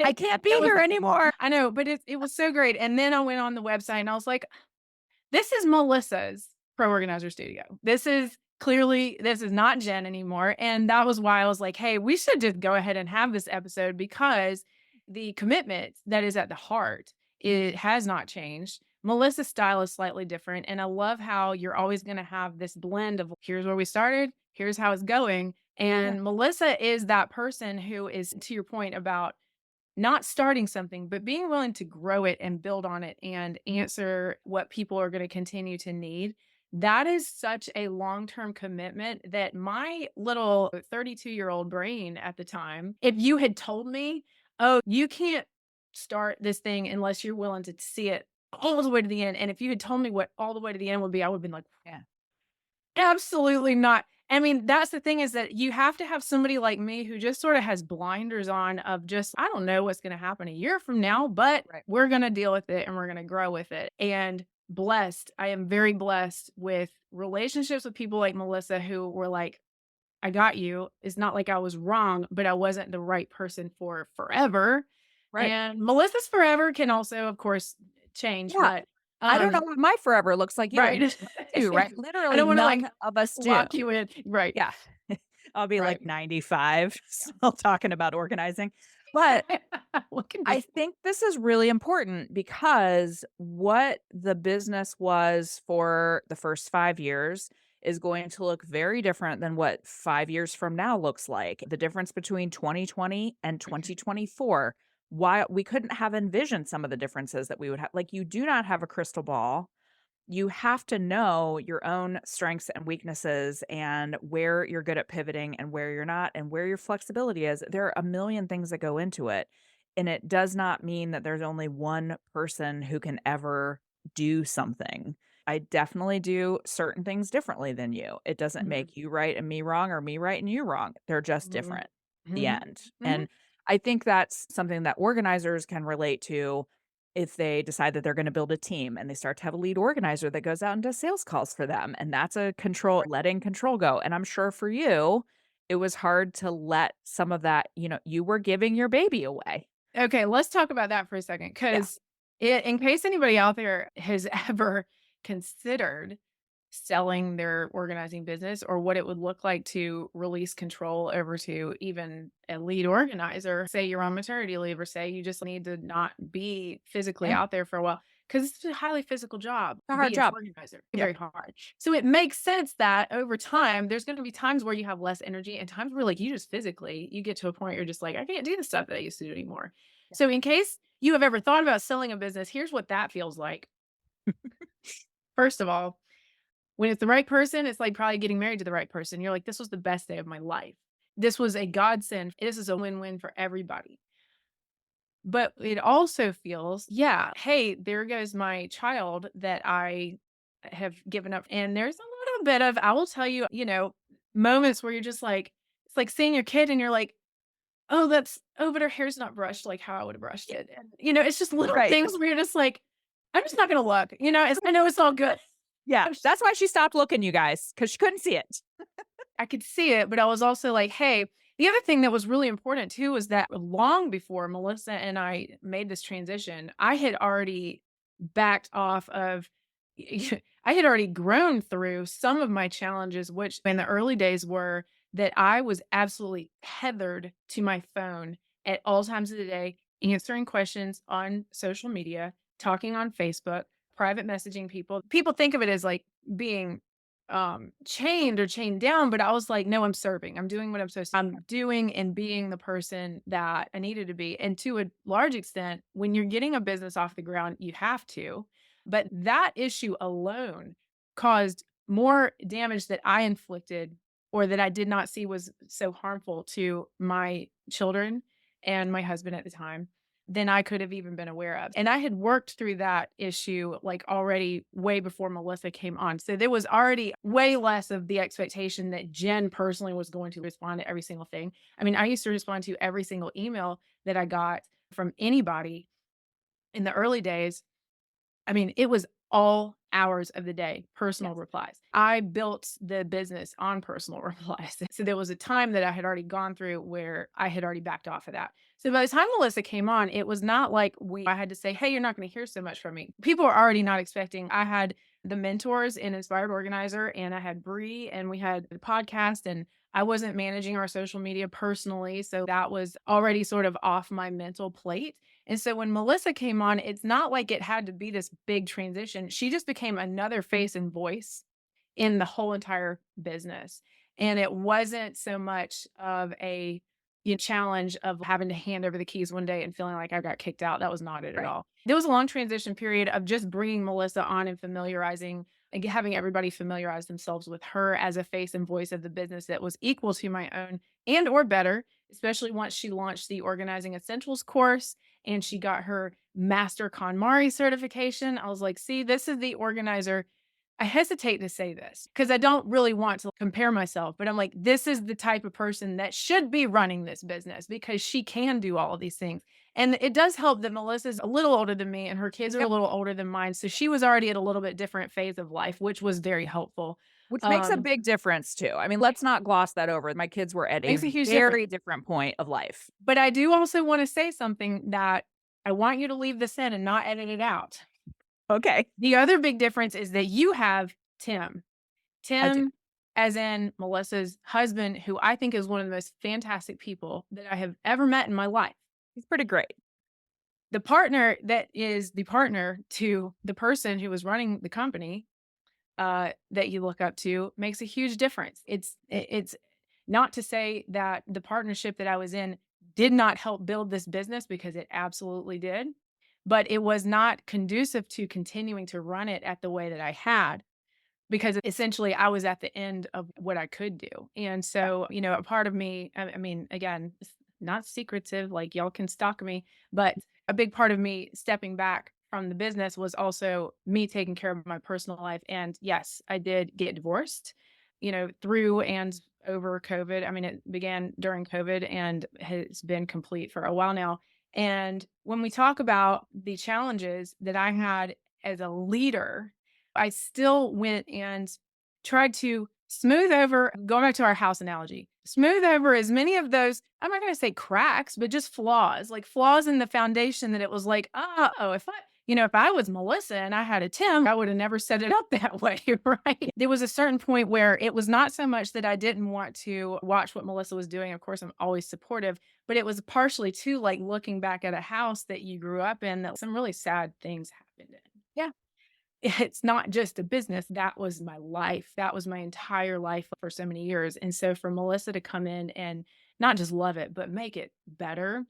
I can't That be was here anymore. I know, but it was so great, and then I went on the website, and I was like, this is Melissa's Pro Organizer Studio. This is not Jen anymore. And that was why I was like, hey, we should just go ahead and have this episode because the commitment that is at the heart, it has not changed. Melissa's style is slightly different. And I love how you're always going to have this blend of here's where we started, here's how it's going. Yeah, And Melissa is that person who is, to your point about not starting something, but being willing to grow it and build on it and answer what people are going to continue to need. That is such a long-term commitment that my little 32-year-old brain at the time, if you had told me, "Oh, you can't start this thing unless you're willing to see it all the way to the end." And if you had told me what all the way to the end would be, I would have been like, Yeah. absolutely not. I mean, that's the thing, is that you have to have somebody like me who just sort of has blinders on of just, I don't know what's going to happen a year from now, but Right. we're going to deal with it and we're going to grow with it. And blessed, I am very blessed with relationships with people like Melissa who were like, I got you. It's not like I was wrong, but I wasn't the right person for forever. Right. And Melissa's forever can also, of course, change, Yeah. but I don't know what my forever looks like either. right. Too, right? I Literally don't want to like none of us do. lock you in. Right. Yeah. I'll be like Right. 95 still talking about organizing. But What can I be think this is really important because what the business was for the first 5 years is going to look very different than what 5 years from now looks like. The difference between 2020 and 2024, why we couldn't have envisioned some of the differences that we would have. Like, you do not have a crystal ball. You have to know your own strengths and weaknesses and where you're good at pivoting and where you're not and where your flexibility is. There are a million things that go into it. And it does not mean that there's only one person who can ever do something. I definitely do certain things differently than you. It doesn't Mhm, make you right and me wrong or me right and you wrong. They're just mhm, different. The mhm, end. mhm. And I think that's something that organizers can relate to if they decide that they're going to build a team and they start to have a lead organizer that goes out and does sales calls for them. And that's a control, letting control go. And I'm sure for you, it was hard to let some of that, you were giving your baby away. Okay, let's talk about that for a second, Yeah. because in case anybody out there has ever considered selling their organizing business or what it would look like to release control over to even a lead organizer, say you're on maternity leave or say you just need to not be physically Yeah. out there for a while, because it's a highly physical job It's a to hard be an job. organizer, Yeah. very hard. So it makes sense that over time there's going to be times where you have less energy and times where like you just physically you get to a point you're just like, I can't do the stuff that I used to do anymore. Yeah. So in case you have ever thought about selling a business, here's what that feels like. First of all, when it's the right person, it's like probably getting married to the right person. You're like, "This was the best day of my life. This was a godsend. This is a win-win for everybody." But it also feels, yeah, "Hey, there goes my child that I have given up." And there's a little bit of, I will tell you, moments where you're just like, it's like seeing your kid and you're like, but her hair's not brushed like how I would have brushed Yeah. it." And, it's just little Right. things where you're just like, "I'm just not gonna look." I know it's all good. Yeah. I'm just That's why she stopped looking, you guys, because she couldn't see it. I could see it, but I was also like, "Hey." The other thing that was really important too was that long before Melissa and I made this transition, I had already backed off of I had already grown through some of my challenges, which in the early days were that I was absolutely tethered to my phone at all times of the day, answering questions on social media, talking on Facebook, private messaging people. People think of it as like being chained or chained down, but I was like, no, I'm serving. I'm doing what I'm supposed to. I'm doing and being the person that I needed to be. And to a large extent, when you're getting a business off the ground, you have to. But that issue alone caused more damage that I inflicted or that I did not see was so harmful to my children and my husband at the time than I could have even been aware of. And I had worked through that issue like already way before Melissa came on. So there was already way less of the expectation that Jen personally was going to respond to every single thing. I mean, I used to respond to every single email that I got from anybody in the early days. I mean, it was all hours of the day, personal Yes. replies. I built the business on personal replies. So there was a time that I had already gone through where I had already backed off of that. So by the time Melissa came on, it was not like I had to say, "Hey, you're not going to hear so much from me." People are already not expecting. I had the mentors in Inspired Organizer and I had Bree and we had the podcast and I wasn't managing our social media personally. So that was already sort of off my mental plate. And so when Melissa came on, it's not like it had to be this big transition. She just became another face and voice in the whole entire business. And it wasn't so much of a challenge of having to hand over the keys one day and feeling like I got kicked out. That was not it at Right. all. There was a long transition period of just bringing Melissa on and familiarizing and having everybody familiarize themselves with her as a face and voice of the business that was equal to my own and or better, especially once she launched the Organizing Essentials course and she got her Master KonMari certification. I was like, see, this is the organizer. I hesitate to say this because I don't really want to compare myself, but I'm like, this is the type of person that should be running this business because she can do all of these things. And it does help that Melissa's a little older than me and her kids are a Yep. little older than mine. So she was already at a little bit different phase of life, which was very helpful. Which makes a Um, big difference too. I mean, let's not gloss that over. My kids were at a Makes a huge difference. very different point of life. But I do also want to say something that I want you to leave this in and not edit it out. Okay. The other big difference is that you have Tim. I do. Tim, as in Melissa's husband, who I think is one of the most fantastic people that I have ever met in my life. He's pretty great. The partner that is the partner to the person who was running the company that you look up to makes a huge difference. It's not to say that the partnership that I was in did not help build this business because it absolutely did, but it was not conducive to continuing to run it at the way that I had because essentially I was at the end of what I could do. And Yeah. so, a part of me, I mean, again, it's not secretive, like y'all can stalk me, but a big part of me stepping back from the business was also me taking care of my personal life. And yes, I did get divorced, through and over COVID. I mean, it began during COVID and has been complete for a while now. And when we talk about the challenges that I had as a leader, I still went and tried to smooth over, going back to our house analogy, smooth over as many of those, I'm not going to say cracks, but just flaws, like flaws in the foundation that it was like, oh, if I was Melissa and I had a Tim, I would have never set it up that way, right? There was a certain point where it was not so much that I didn't want to watch what Melissa was doing. Of course, I'm always supportive, but it was partially too like looking back at a house that you grew up in that some really sad things happened in. Yeah. It's not just a business, that was my life. That was my entire life for so many years, and so for Melissa to come in and not just love it, but make it better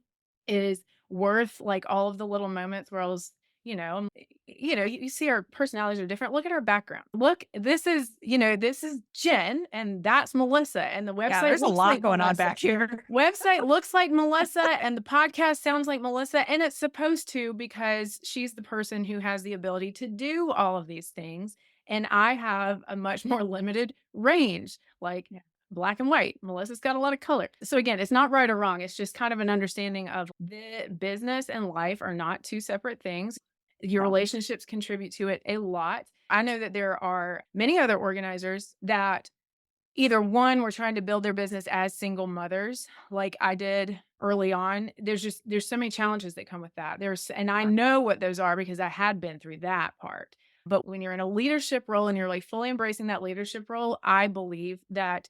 is worth, like, all of the little moments where I was, you see our personalities are different. Look at our background. Look, this is Jen, and that's Melissa, and the Yeah. website There's a looks lot like going on Melissa. back here. Website looks like Melissa and the podcast sounds like Melissa, and it's supposed to because she's the person who has the ability to do all of these things. And I have a much more limited range, like Yeah. black and white. Melissa's got a lot of color. So again, it's not right or wrong. It's just kind of an understanding of the business and life are not two separate things. Your No. relationships contribute to it a lot. I know that there are many other organizers that either one, were trying to build their business as single mothers, like I did early on. There's so many challenges that come with that. And I know what those are because I had been through that part. But when you're in a leadership role and you're like fully embracing that leadership role, I believe that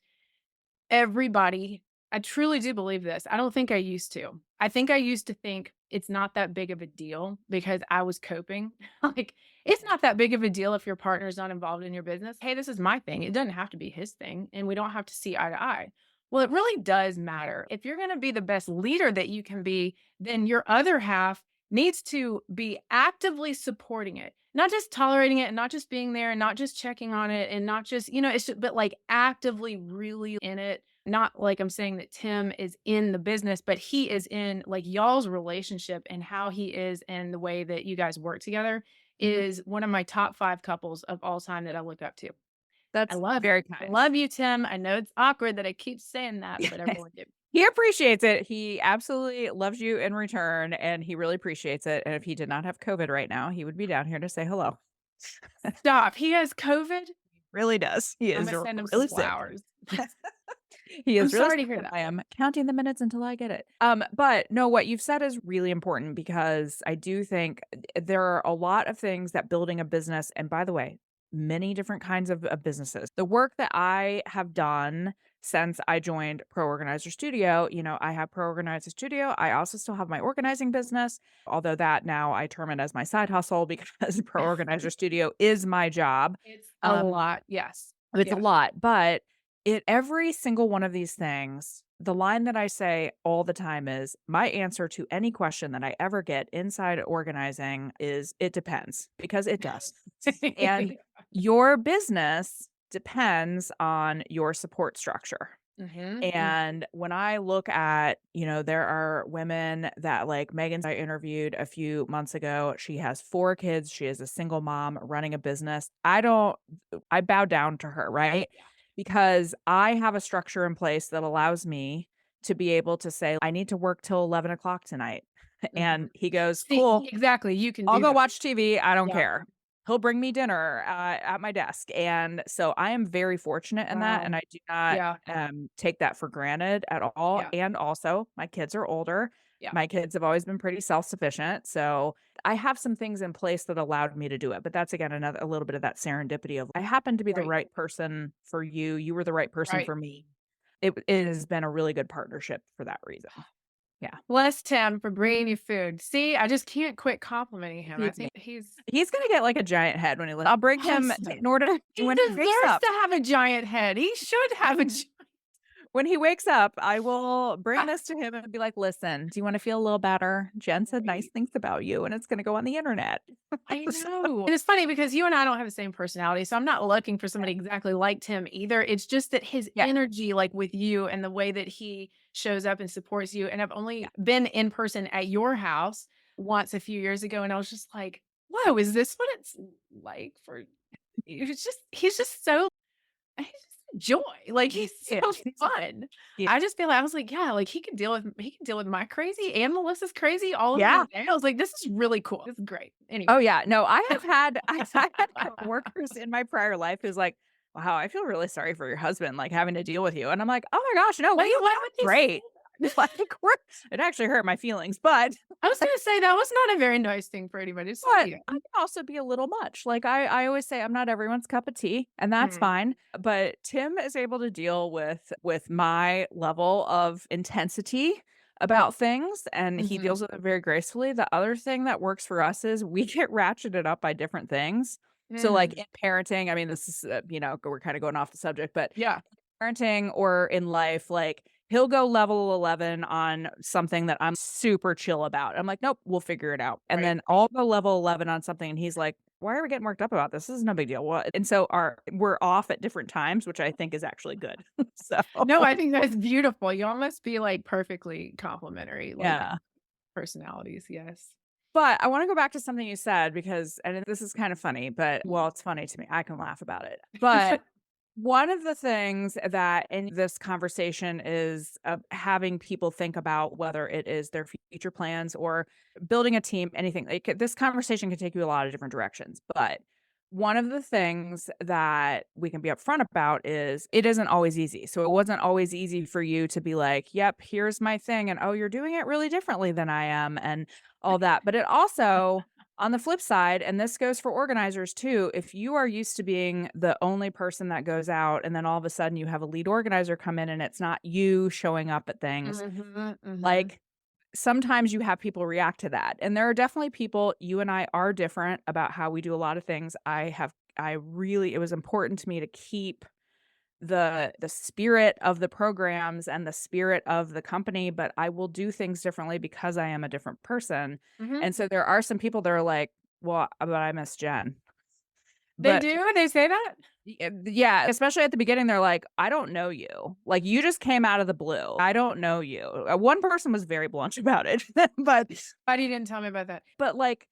everybody, I truly do believe this. I don't think I used to. I think I used to think it's not that big of a deal because I was coping. Like, it's not that big of a deal if your partner's not involved in your business. Hey, this is my thing. It doesn't have to be his thing, and we don't have to see eye to eye. Well, it really does matter. If you're going to be the best leader that you can be, then your other half needs to be actively supporting it, not just tolerating it and not just being there and not just checking on it and not just, but like actively really in it. Not like I'm saying that Tim is in the business, but he is in like y'all's relationship and how he is and the way that you guys work together Mhm. is one of my top 5 couples of all time that I look up to. I That's love very I kind. love you, Tim. I know it's awkward that I keep saying that, but I really do. He appreciates it. He absolutely loves you in return, and he really appreciates it. And if he did not have COVID right now, he would be down here to say hello. Stop. He has COVID? Really does. He Imma is send him some really sick. flowers. He I'm is really sorry to sick, hear and that. I am counting the minutes until I get it. But no, what you've said is really important because I do think there are a lot of things that building a business, and by the way, many different kinds of businesses. The work that I have done since I joined Pro Organizer Studio, I have Pro Organizer Studio. I also still have my organizing business, although that now I term it as my side hustle because Pro Organizer Studio is my job. It's a Um, lot. Yes. it's a Yeah. lot, but every single one of these things the line that I say all the time is my answer to any question that I ever get inside organizing is it depends because it does. And your business depends on your support structure. Mhm, mm, And when I look at, there are women that like Megan's I interviewed a few months ago. She has 4 kids. She is a single mom running a business. I bow down to her, right? yeah, Because I have a structure in place that allows me to be able to say, I need to work till 11 o'clock tonight. And mhm. he goes, See, cool. exactly, you can I'll do go that. watch TV, I don't Yeah. care. He'll bring me dinner, at my desk, and so I am very fortunate in that, and Wow. I do not, Yeah, take that for granted at all, yeah, and also, my kids are older. yeah, My kids have always been pretty self-sufficient, so I have some things in place that allowed me to do it, but that's again a little bit of that serendipity of I happen to be the right, right person for you, you were the right person right. for me. It has been a really good partnership for that reason. Yeah. Bless Tim for bringing you food. See, I just can't quit complimenting him. I Feeds me. think he's He's gonna get, like, a giant head when I'll bring him in awesome. order to He when he wakes deserves up. to have a giant head. He should have a gi When he wakes up, I will bring this to him and be like, "Listen, do you wanna feel a little better? Jen said nice Right. things about you, and it's gonna go on the internet." I So know. And it's funny because you and I don't have the same personality, so I'm not looking for yeah. somebody exactly like Tim either. It's just that his Yeah, energy, like with you and the way that he shows up and supports you. And I've yeah, only been in person at your house once a few years ago, and I was just like, "Whoa, is this what it's like for?" He's just so he's just a joy. Like he's yeah, so fun. yeah. I just feel like I was like, yeah, like he can deal with my crazy and Melissa's crazy all in Yeah. one day. I was like, this is really cool. This is great. Anyway. Oh, yeah. No, I have had I had coworkers in my prior life who's like, "Wow, I feel really sorry for your husband, like, having to deal with you." And I'm like, "Oh my gosh, no, Wait, we why would are they say great." that? Like, we're it actually hurt my feelings, but I was gonna say that was not a very nice thing for anybody to but say. I can also be a little much. Like I always say I'm not everyone's cup of tea, and that's Mm, fine. But Tim is able to deal with my level of intensity about things, and he mhm, deals with it very gracefully. The other thing that works for us is we get ratcheted up by different things. So like mm, in parenting, I mean, this is we're kind of going off the subject, but yeah, parenting or in life, like, he'll go level 11 on something that I'm super chill about. I'm like, "Nope, we'll figure it out." And right. then I'll go level 11 on something, and he's like, "Why are we getting worked up about this? This is no big deal. What?" And so we're off at different times, which I think is actually good. So, No, I think that's beautiful. You almost be like perfectly complimentary, like yeah. personalities. Yes. But I wanna go back to something you said because and this is kind of funny, but well, it's funny to me. I can laugh about it. But one of the things that in this conversation is, having people think about whether it is their future plans or building a team, anything. This conversation can take you a lot of different directions, but one of the things that we can be upfront about is it isn't always easy. So it wasn't always easy for you to be like, "Yep, here's my thing," and, "Oh, you're doing it really differently than I am," and all that. But it also on the flip side, and this goes for organizers too, if you are used to being the only person that goes out and then all of a sudden you have a lead organizer come in and it's not you showing up at things, Mhm, mhm, like sometimes you have people react to that. And there are definitely people, you and I are different about how we do a lot of things. I really it was important to me to keep the spirit of the programs and the spirit of the company, but I will do things differently because I am a different person. mhm. And so there are some people that are like, "Well, but I miss Jen." They But do? They say that? yeah, especially at the beginning, they're like, "I don't know you. Like, you just came out of the blue. I don't know you." One person was very blunt about it, but Why you didn't tell me about that? like,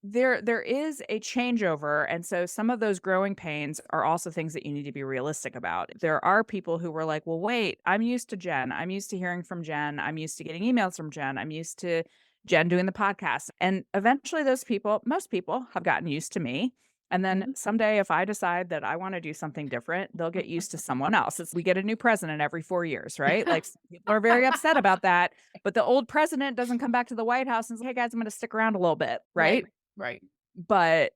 there is a changeover, and so some of those growing pains are also things that you need to be realistic about. There are people who were like, "Well, wait, I'm used to Jen. I'm used to hearing from Jen. I'm used to getting emails from Jen. I'm used to Jen doing the podcast." And eventually those people, most people have gotten used to me. And then Mhm. someday if I decide that I want to do something different, they'll get used to someone else. We get a new president every 4 years, right? Like some people are very upset about that. But the old president doesn't come back to the White House and say, "Hey guys, I'm gonna stick around a little bit," Right, right? right. But,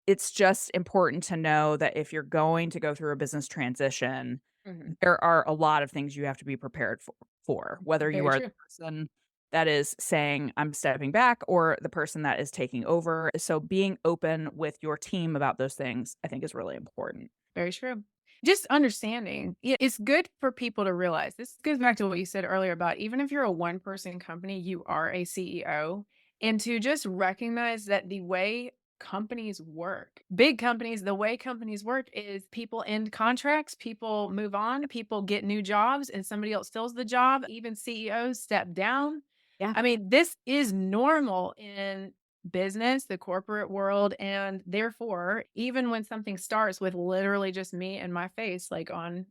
it's just important to know that if you're going to go through a business transition, Mhm. there are a lot of things you have to be prepared for, whether you Very are the true. person that is saying, "I'm stepping back," or the person that is taking over. So being open with your team about those things, I think is really important. Very true. just understanding. It's good for people to realize. This goes back to what you said earlier about even if you're a one person company, you are a CEO. And to just recognize that the way companies work, big companies, the way companies work is people end contracts, people move on, people get new jobs, and somebody else fills the job. Even CEOs step down. Yeah. I mean, this is normal in business, the corporate world. And therefore, even when something starts with literally just me and my face, like on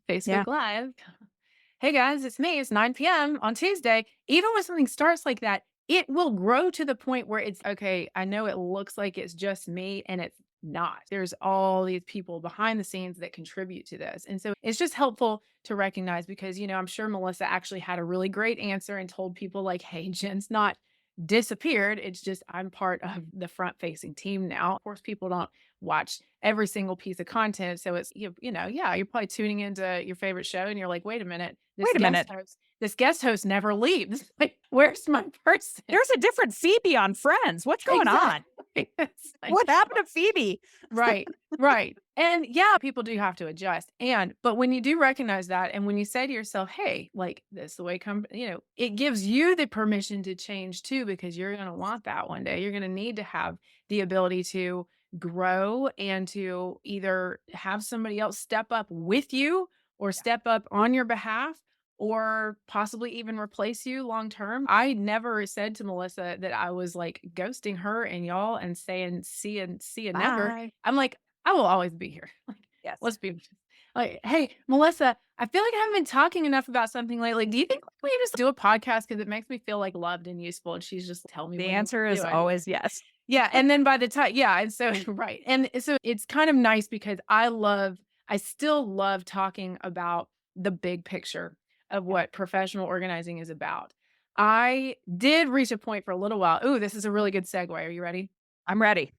Yeah. Facebook Live, hey guys, it's me. It's 9 p.m. on Tuesday. Even when something starts like that, it will grow to the point where it's okay. I know it looks like it's just me and it's not. There's all these people behind the scenes that contribute to this. And so it's just helpful to recognize because, I'm sure Melissa actually had a really great answer and told people, like, hey, Jen's not disappeared. It's just I'm part of the front facing team now. Of course, people don't watch every single piece of content. So it's yeah, you're probably tuning into your favorite show and you're like, wait a minute, Wait a minute. this guest host never leaves. Like, where's my person? There's a different Phoebe on Friends. What's going on? Exactly. It's like, What happened to Phoebe? right, right. And yeah, people do have to adjust. But when you do recognize that, and when you say to yourself, hey, like this the way it gives you the permission to change too, because you're going to want that one day. You're going to need to have the ability to grow and to either have somebody else step up with you or step up on your behalf or possibly even replace you long term. I never said to Melissa that I was like ghosting her and y'all and saying see you never. Bye. I'm like, I will always be here. Like, Yes. let's be like, hey, Melissa, I feel like I haven't been talking enough about something lately. Do you think we can just do a podcast? Because it makes me feel like loved and useful. And she's just tell me The when you answer do is it. always yes. Yeah, and then by the time and so right, and so it's kind of nice because I still love talking about the big picture of what professional organizing is about. I did reach a point for a little while. Ooh, this is a really good segue. Are you ready? I'm ready.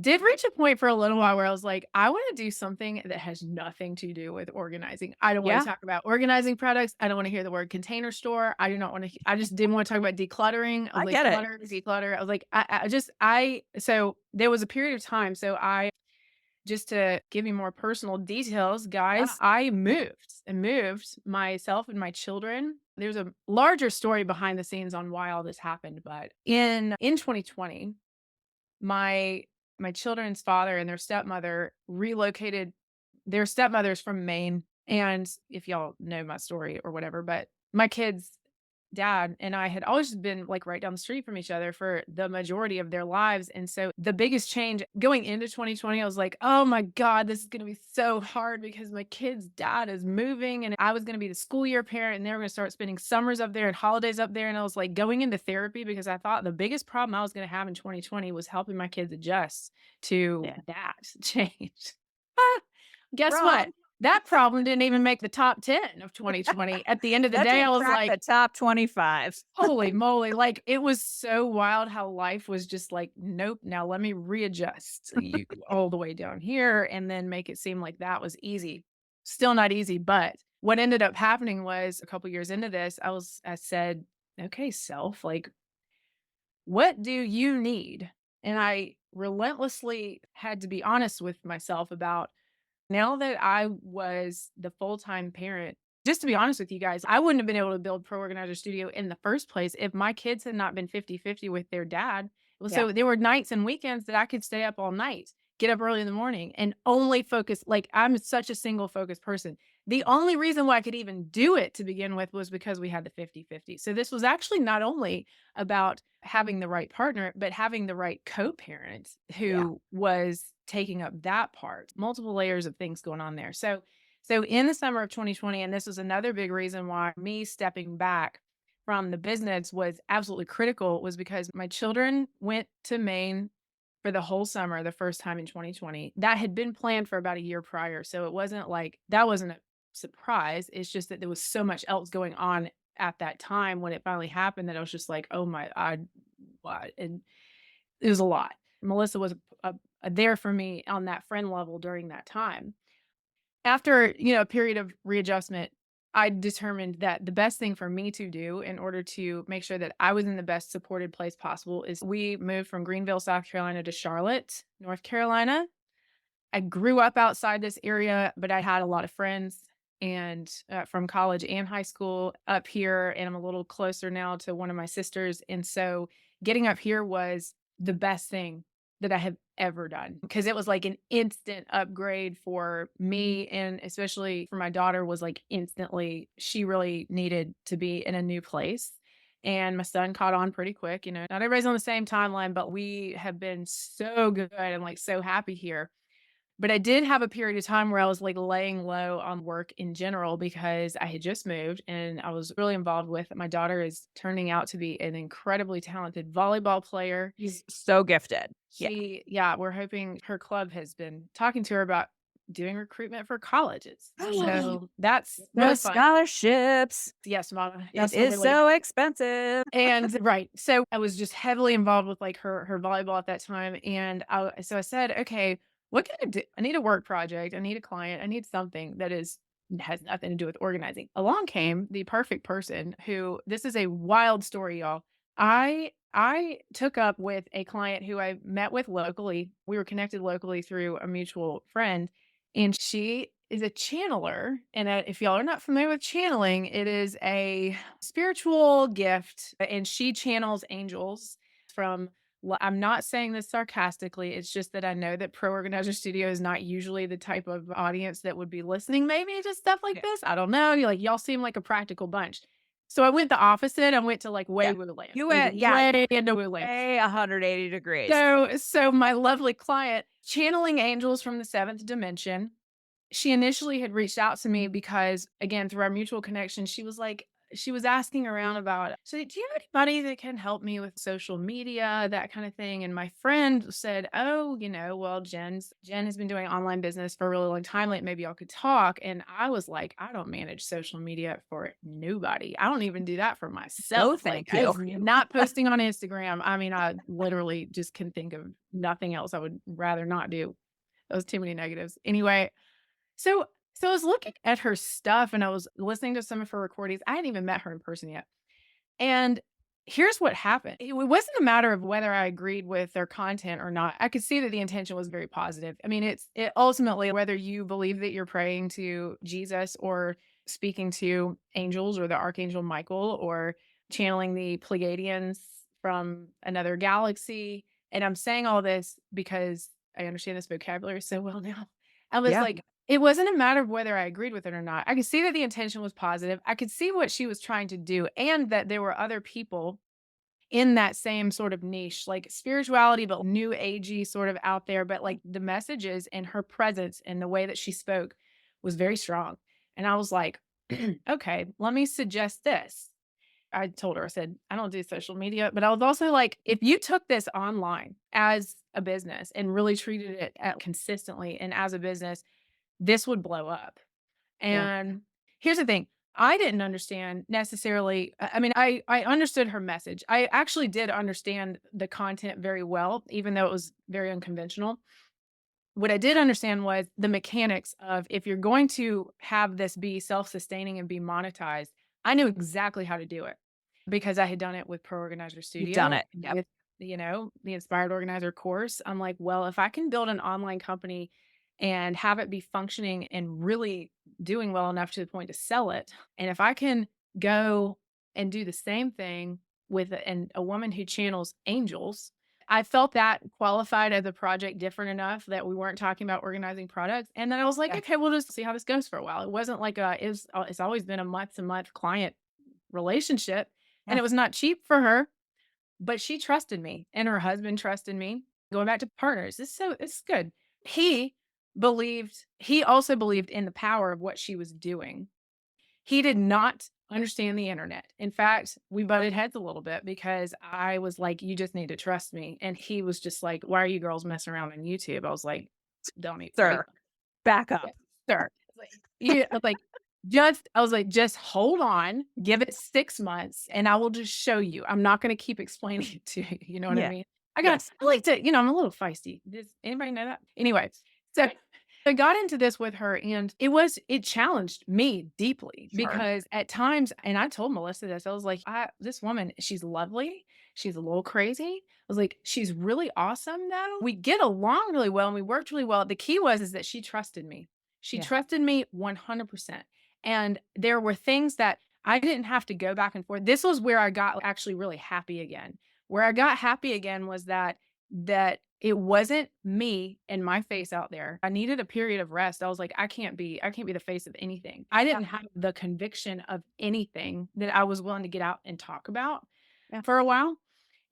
Did reach a point for a little while where I was like, I want to do something that has nothing to do with organizing. I don't want Yeah. to talk about organizing products. I don't want to hear the word container store. I do not want to, I just didn't want to talk about decluttering. I was I like, get it. declutter. I was like, so there was a period of time. So just to give you more personal details, guys, Yeah. I moved myself and my children. There's a larger story behind the scenes on why all this happened. But in 2020, my children's father and their stepmother relocated. Their stepmother's from Maine, and if y'all know my story or whatever, but my kids' dad and I had always been like right down the street from each other for the majority of their lives. And so the biggest change going into 2020, I was like, oh my God, this is going to be so hard because my kid's dad is moving and I was going to be the school year parent and they were going to start spending summers up there and holidays up there. And I was like going into therapy because I thought the biggest problem I was going to have in 2020 was helping my kids adjust to that change. Guess what? Wrong. That problem didn't even make the top 10 of 2020. At the end of the That day, I didn't was crack like, the top 25. holy moly. Like, it was so wild how life was just like, nope, now let me readjust you all the way down here and then make it seem like that was easy. Still not easy, but what ended up happening was a couple years into this, I said, okay, self, like, what do you need? And I relentlessly had to be honest with myself about now that I was the full-time parent, just to be honest with you guys, I wouldn't have been able to build Pro Organizer Studio in the first place if my kids had not been 50-50 with their dad. Well, Yeah. so there were nights and weekends that I could stay up all night, get up early in the morning, and only focus. Like, I'm such a single focused person. The only reason why I could even do it to begin with was because we had the 50-50. So this was actually not only about having the right partner, but having the right co-parent Yeah. who was taking up that part, multiple layers of things going on there. So in the summer of 2020, and this was another big reason why me stepping back from the business was absolutely critical, was because my children went to Maine for the whole summer the first time in 2020. That had been planned for about a year prior. So it wasn't like that wasn't a surprise. It's just that there was so much else going on at that time when it finally happened that I was just like, oh my, what? And it was a lot. Melissa was there for me on that friend level during that time. After, a period of readjustment, I determined that the best thing for me to do in order to make sure that I was in the best supported place possible is we moved from Greenville, South Carolina to Charlotte, North Carolina. I grew up outside this area, but I had a lot of friends and from college and high school up here, and I'm a little closer now to one of my sisters. And so getting up here was the best thing that I have ever done because it was like an instant upgrade for me and especially for my daughter was like instantly she really needed to be in a new place. And my son caught on pretty quick, not everybody's on the same timeline, but we have been so good and like so happy here. But I did have a period of time where I was, like, laying low on work in general because I had just moved and I was really involved with my daughter is turning out to be an incredibly talented volleyball player. He's so gifted. Yeah. Yeah, we're hoping her club has been talking to her about doing recruitment for colleges. So that's The really fun. scholarships. Yes, mama. It That's what is we're looking so expensive. and right. So I was just heavily involved with like her volleyball at that time. And I said, okay, what can I do? I need a work project. I need a client. I need something that has nothing to do with organizing. Along came the perfect person who this is a wild story, y'all. I took up with a client who I met with locally. We were connected locally through a mutual friend, and she is a channeler. And if y'all are not familiar with channeling, it is a spiritual gift, and she channels angels from. I'm not saying this sarcastically. It's just that I know that Pro Organizer Studio is not usually the type of audience that would be listening maybe to stuff like this. I don't know. Y'all seem like a practical bunch. So I went the opposite. I went to like way Yeah. woo land. You Like, went, yeah, way into woo land. way 180 degrees. So my lovely client, channeling angels from the seventh dimension, she initially had reached out to me because, again, through our mutual connection, she was asking around about, so do you know anybody that can help me with social media, that kind of thing? And my friend said, oh, well, Jen has been doing online business for a really long time. Like maybe y'all could talk. And I was like, I don't manage social media for nobody. I don't even do that for myself. No, thank like, you. I'm not posting on Instagram. I mean, I literally just can think of nothing else I would rather not do. Those too many negatives. Anyway, so I was looking at her stuff and I was listening to some of her recordings. I hadn't even met her in person yet. And here's what happened. It wasn't a matter of whether I agreed with their content or not. I could see that the intention was very positive. I mean, it ultimately whether you believe that you're praying to Jesus or speaking to angels or the archangel Michael or channeling the Pleiadians from another galaxy. And I'm saying all this because I understand this vocabulary so well now. I was Yeah. like, it wasn't a matter of whether I agreed with it or not. I could see that the intention was positive. I could see what she was trying to do and that there were other people in that same sort of niche, like spirituality, but new agey sort of out there. But like the messages and her presence and the way that she spoke was very strong. And I was like, okay, let me suggest this. I told her, I said, I don't do social media, but I was also like, if you took this online as a business and really treated it consistently and as a business, this would blow up. Yeah. And here's the thing. I didn't understand necessarily. I mean, I understood her message. I actually did understand the content very well, even though it was very unconventional. What I did understand was the mechanics of if you're going to have this be self-sustaining and be monetized, I knew exactly how to do it because I had done it with Pro Organizer You've done Studio, it. Yep. with, the Inspired Organizer course. I'm like, well, if I can build an online company and have it be functioning and really doing well enough to the point to sell it, and if I can go and do the same thing with a woman who channels angels, I felt that qualified as a project different enough that we weren't talking about organizing products. And then I was like, Yeah. okay, we'll just see how this goes for a while. It wasn't like it's always been a month to month client relationship. And Yeah. it was not cheap for her, but she trusted me and her husband trusted me. Going back to partners, it's good. He also believed in the power of what she was doing. He did not understand the internet. In fact, we butted heads a little bit because I was like, you just need to trust me. And he was just like, why are you girls messing around on YouTube? I was like, don't even. Sir, back Yeah, up. sir. Yeah, I was like, just hold on, give it 6 months, and I will just show you. I'm not gonna keep explaining it to you. You know what I Yeah. mean? Yes. I like to, I'm a little feisty. Does anybody know that? Anyway, so I got into this with her and it challenged me deeply Sure. because at times, and I told Melissa this, I was like, this woman, she's lovely. She's a little crazy. I was like, she's really awesome though. We get along really well and we worked really well. The key was is that she trusted me. She Yeah. trusted me 100%. And there were things that I didn't have to go back and forth. This was where I got actually really happy again. Where I got happy again was that it wasn't me and my face out there. I needed a period of rest. I was like, I can't be the face of anything. I Yeah. didn't have the conviction of anything that I was willing to get out and talk about Yeah. for a while.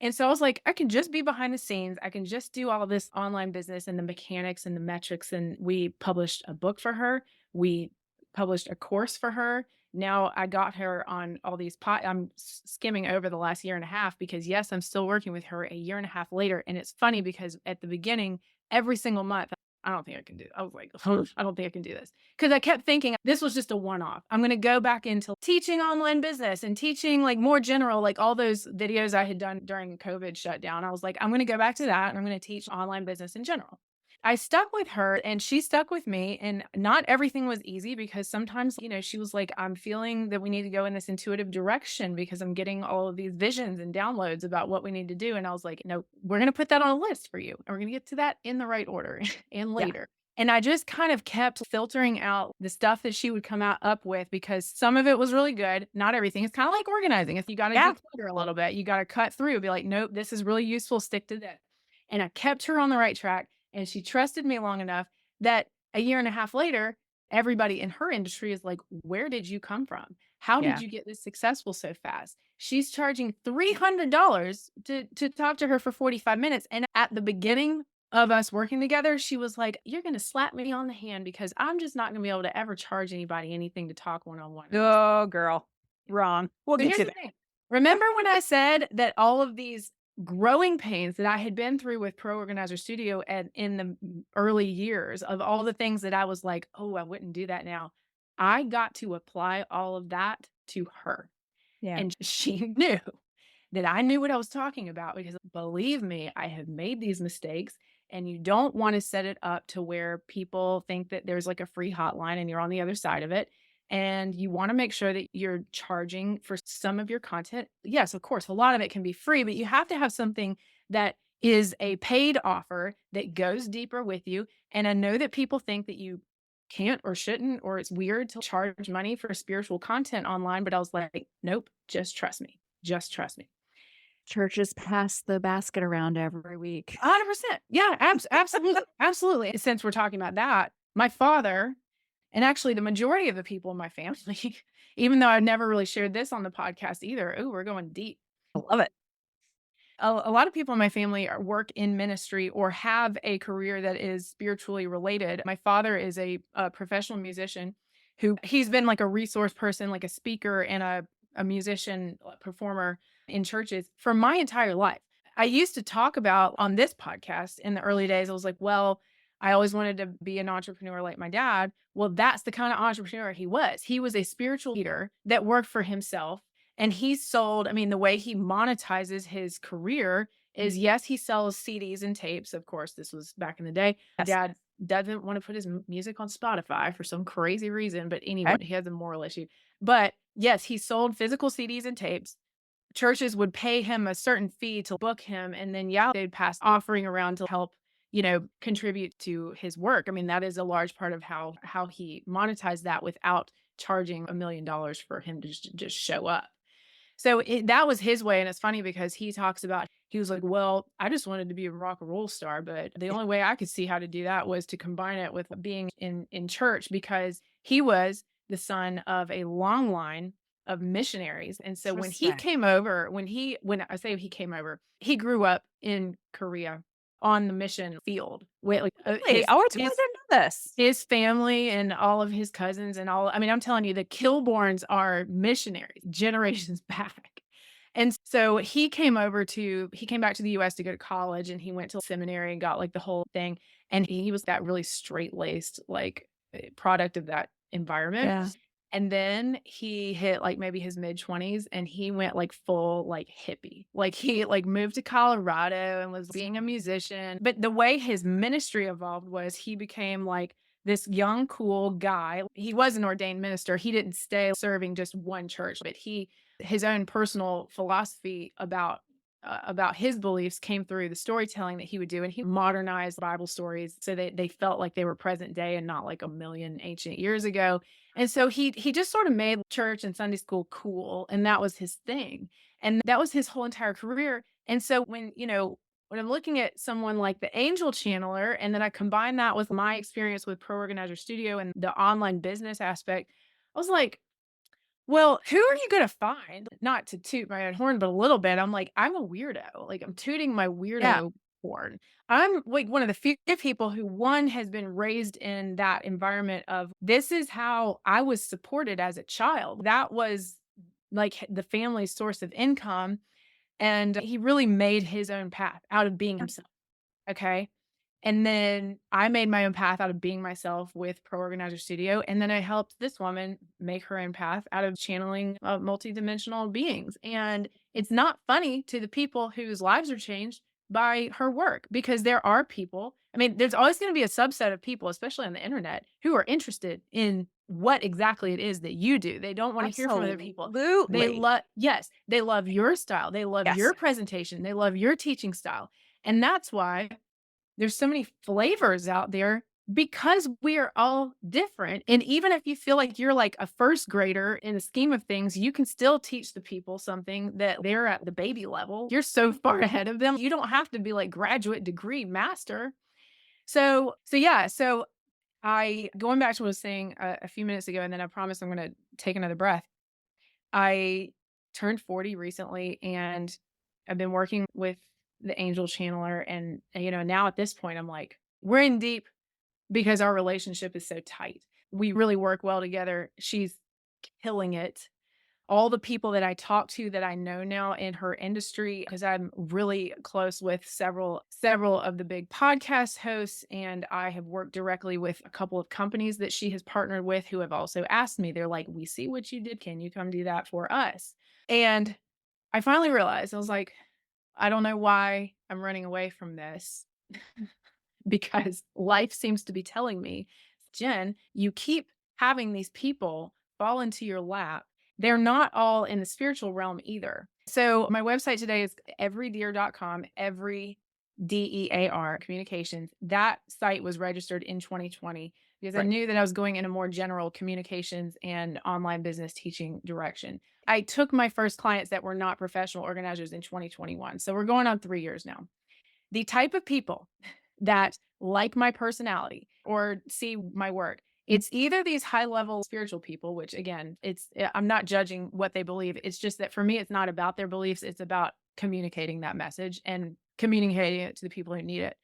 And so I was like, I can just be behind the scenes. I can just do all of this online business and the mechanics and the metrics. And we published a book for her. We published a course for her. Now I got her on all these I'm skimming over the last year and a half because yes, I'm still working with her a year and a half later. And it's funny because at the beginning, every single month, I don't think I can do it. I was like, I don't think I can do this. Because I kept thinking this was just a one-off. I'm going to go back into teaching online business and teaching like more general, like all those videos I had done during COVID shutdown. I was like, I'm going to go back to that and I'm going to teach online business in general. I stuck with her and she stuck with me. And not everything was easy because sometimes, she was like, I'm feeling that we need to go in this intuitive direction because I'm getting all of these visions and downloads about what we need to do. And I was like, no, we're going to put that on a list for you. And we're going to get to that in the right order and Yeah. later. And I just kind of kept filtering out the stuff that she would come out up with because some of it was really good. Not everything. It's kind of like organizing. If you got to Yeah. declutter a little bit, you got to cut through, be like, nope, this is really useful. Stick to that. And I kept her on the right track. And she trusted me long enough that a year and a half later, everybody in her industry is like, where did you come from? How did Yeah. you get this successful so fast? She's charging $300 to talk to her for 45 minutes. And at the beginning of us working together, she was like, you're going to slap me on the hand because I'm just not going to be able to ever charge anybody anything to talk one-on-one. Oh, girl. Wrong. We'll So get here's to the that. thing. Remember when I said that all of these growing pains that I had been through with Pro Organizer Studio and in the early years of all the things that I was like, oh, I wouldn't do that now. I got to apply all of that to her. Yeah. And she knew that I knew what I was talking about because believe me, I have made these mistakes and you don't want to set it up to where people think that there's like a free hotline and you're on the other side of it. And you want to make sure that you're charging for some of your content. Yes, of course, a lot of it can be free, but you have to have something that is a paid offer that goes deeper with you. And I know that people think that you can't or shouldn't, or it's weird to charge money for spiritual content online. But I was like, nope, just trust me. Just trust me. Churches pass the basket around every week. 100%. Yeah, absolutely. Absolutely. And since we're talking about that, my father, and actually the majority of the people in my family, even though I've never really shared this on the podcast either. Oh, we're going deep. I love it. A lot of people in my family work in ministry or have a career that is spiritually related. My father is a professional musician who he's been like a resource person, like a speaker and a musician performer in churches for my entire life. I used to talk about on this podcast in the early days. I was like, well, I always wanted to be an entrepreneur like my dad. Well, that's the kind of entrepreneur he was. He was a spiritual leader that worked for himself and he sold, I mean, the way he monetizes his career is yes, he sells CDs and tapes. Of course, this was back in the day. Yes. Dad doesn't want to put his music on Spotify for some crazy reason, but anyway, Okay. he has a moral issue. But yes, he sold physical CDs and tapes. Churches would pay him a certain fee to book him. And then, yeah, they'd pass offering around to help, contribute to his work. I mean, that is a large part of how he monetized that without charging $1 million for him to just show up. So that was his way. And it's funny because he talks about, he was like, well, I just wanted to be a rock and roll star. But the only way I could see how to do that was to combine it with being in church because he was the son of a long line of missionaries. And so when he Interesting. came over, when I say he came over, he grew up in Korea on the mission field with like Really? Oh, I totally didn't know this. his family and all of his cousins and all I mean, I'm telling you, the Kilbournes are missionaries generations back. And so he came back to the US to go to college and he went to seminary and got like the whole thing. And he was that really straight-laced, like product of that environment. Yeah. And then he hit like maybe his mid-20s and he went like full like hippie. Like he like moved to Colorado and was being a musician. But the way his ministry evolved was he became like this young, cool guy. He was an ordained minister. He didn't stay serving just one church, but his own personal philosophy about about his beliefs came through the storytelling that he would do, and he modernized Bible stories so that they felt like they were present day and not like a million ancient years ago. And so he just sort of made church and Sunday school cool, and that was his thing. And that was his whole entire career. And so when I'm looking at someone like the angel channeler, and then I combine that with my experience with Pro Organizer Studio and the online business aspect, I was like, well, who are you gonna find? Not to toot my own horn, but a little bit. I'm like, I'm a weirdo. Like, I'm tooting my Yeah. weirdo horn. I'm like one of the few people who, one, has been raised in that environment of this is how I was supported as a child. That was like the family's source of income. And he really made his own path out of being himself. Okay. And then I made my own path out of being myself with Pro Organizer Studio. And then I helped this woman make her own path out of channeling multidimensional beings. And it's not funny to the people whose lives are changed by her work, because there are people, I mean, there's always going to be a subset of people, especially on the internet, who are interested in what exactly it is that you do. They don't want to hear from other people. They Absolutely. love, yes, they love your style. They love Yes. your presentation. They love your teaching style. And that's why there's so many flavors out there, because we are all different. And even if you feel like you're like a first grader in the scheme of things, you can still teach the people something that they're at the baby level. You're so far ahead of them. You don't have to be like graduate degree master. So yeah, so I going back to what I was saying a few minutes ago, and then I promise I'm going to take another breath. I turned 40 recently, and I've been working with the angel channeler. And, now at this point, I'm like, we're in deep because our relationship is so tight. We really work well together. She's killing it. All the people that I talk to that I know now in her industry, because I'm really close with several of the big podcast hosts, and I have worked directly with a couple of companies that she has partnered with who have also asked me. They're like, "We see what you did. Can you come do that for us?" And I finally realized, I was like, I don't know why I'm running away from this, because life seems to be telling me, Jen, you keep having these people fall into your lap. They're not all in the spiritual realm either. So my website today is everydear.com, every DEAR communications. That site was registered in 2020 because I Right. knew that I was going in a more general communications and online business teaching direction. I took my first clients that were not professional organizers in 2021. So we're going on 3 years now. The type of people that like my personality or see my work, it's either these high level spiritual people, which again, I'm not judging what they believe. It's just that for me, it's not about their beliefs. It's about communicating that message and communicating it to the people who need it.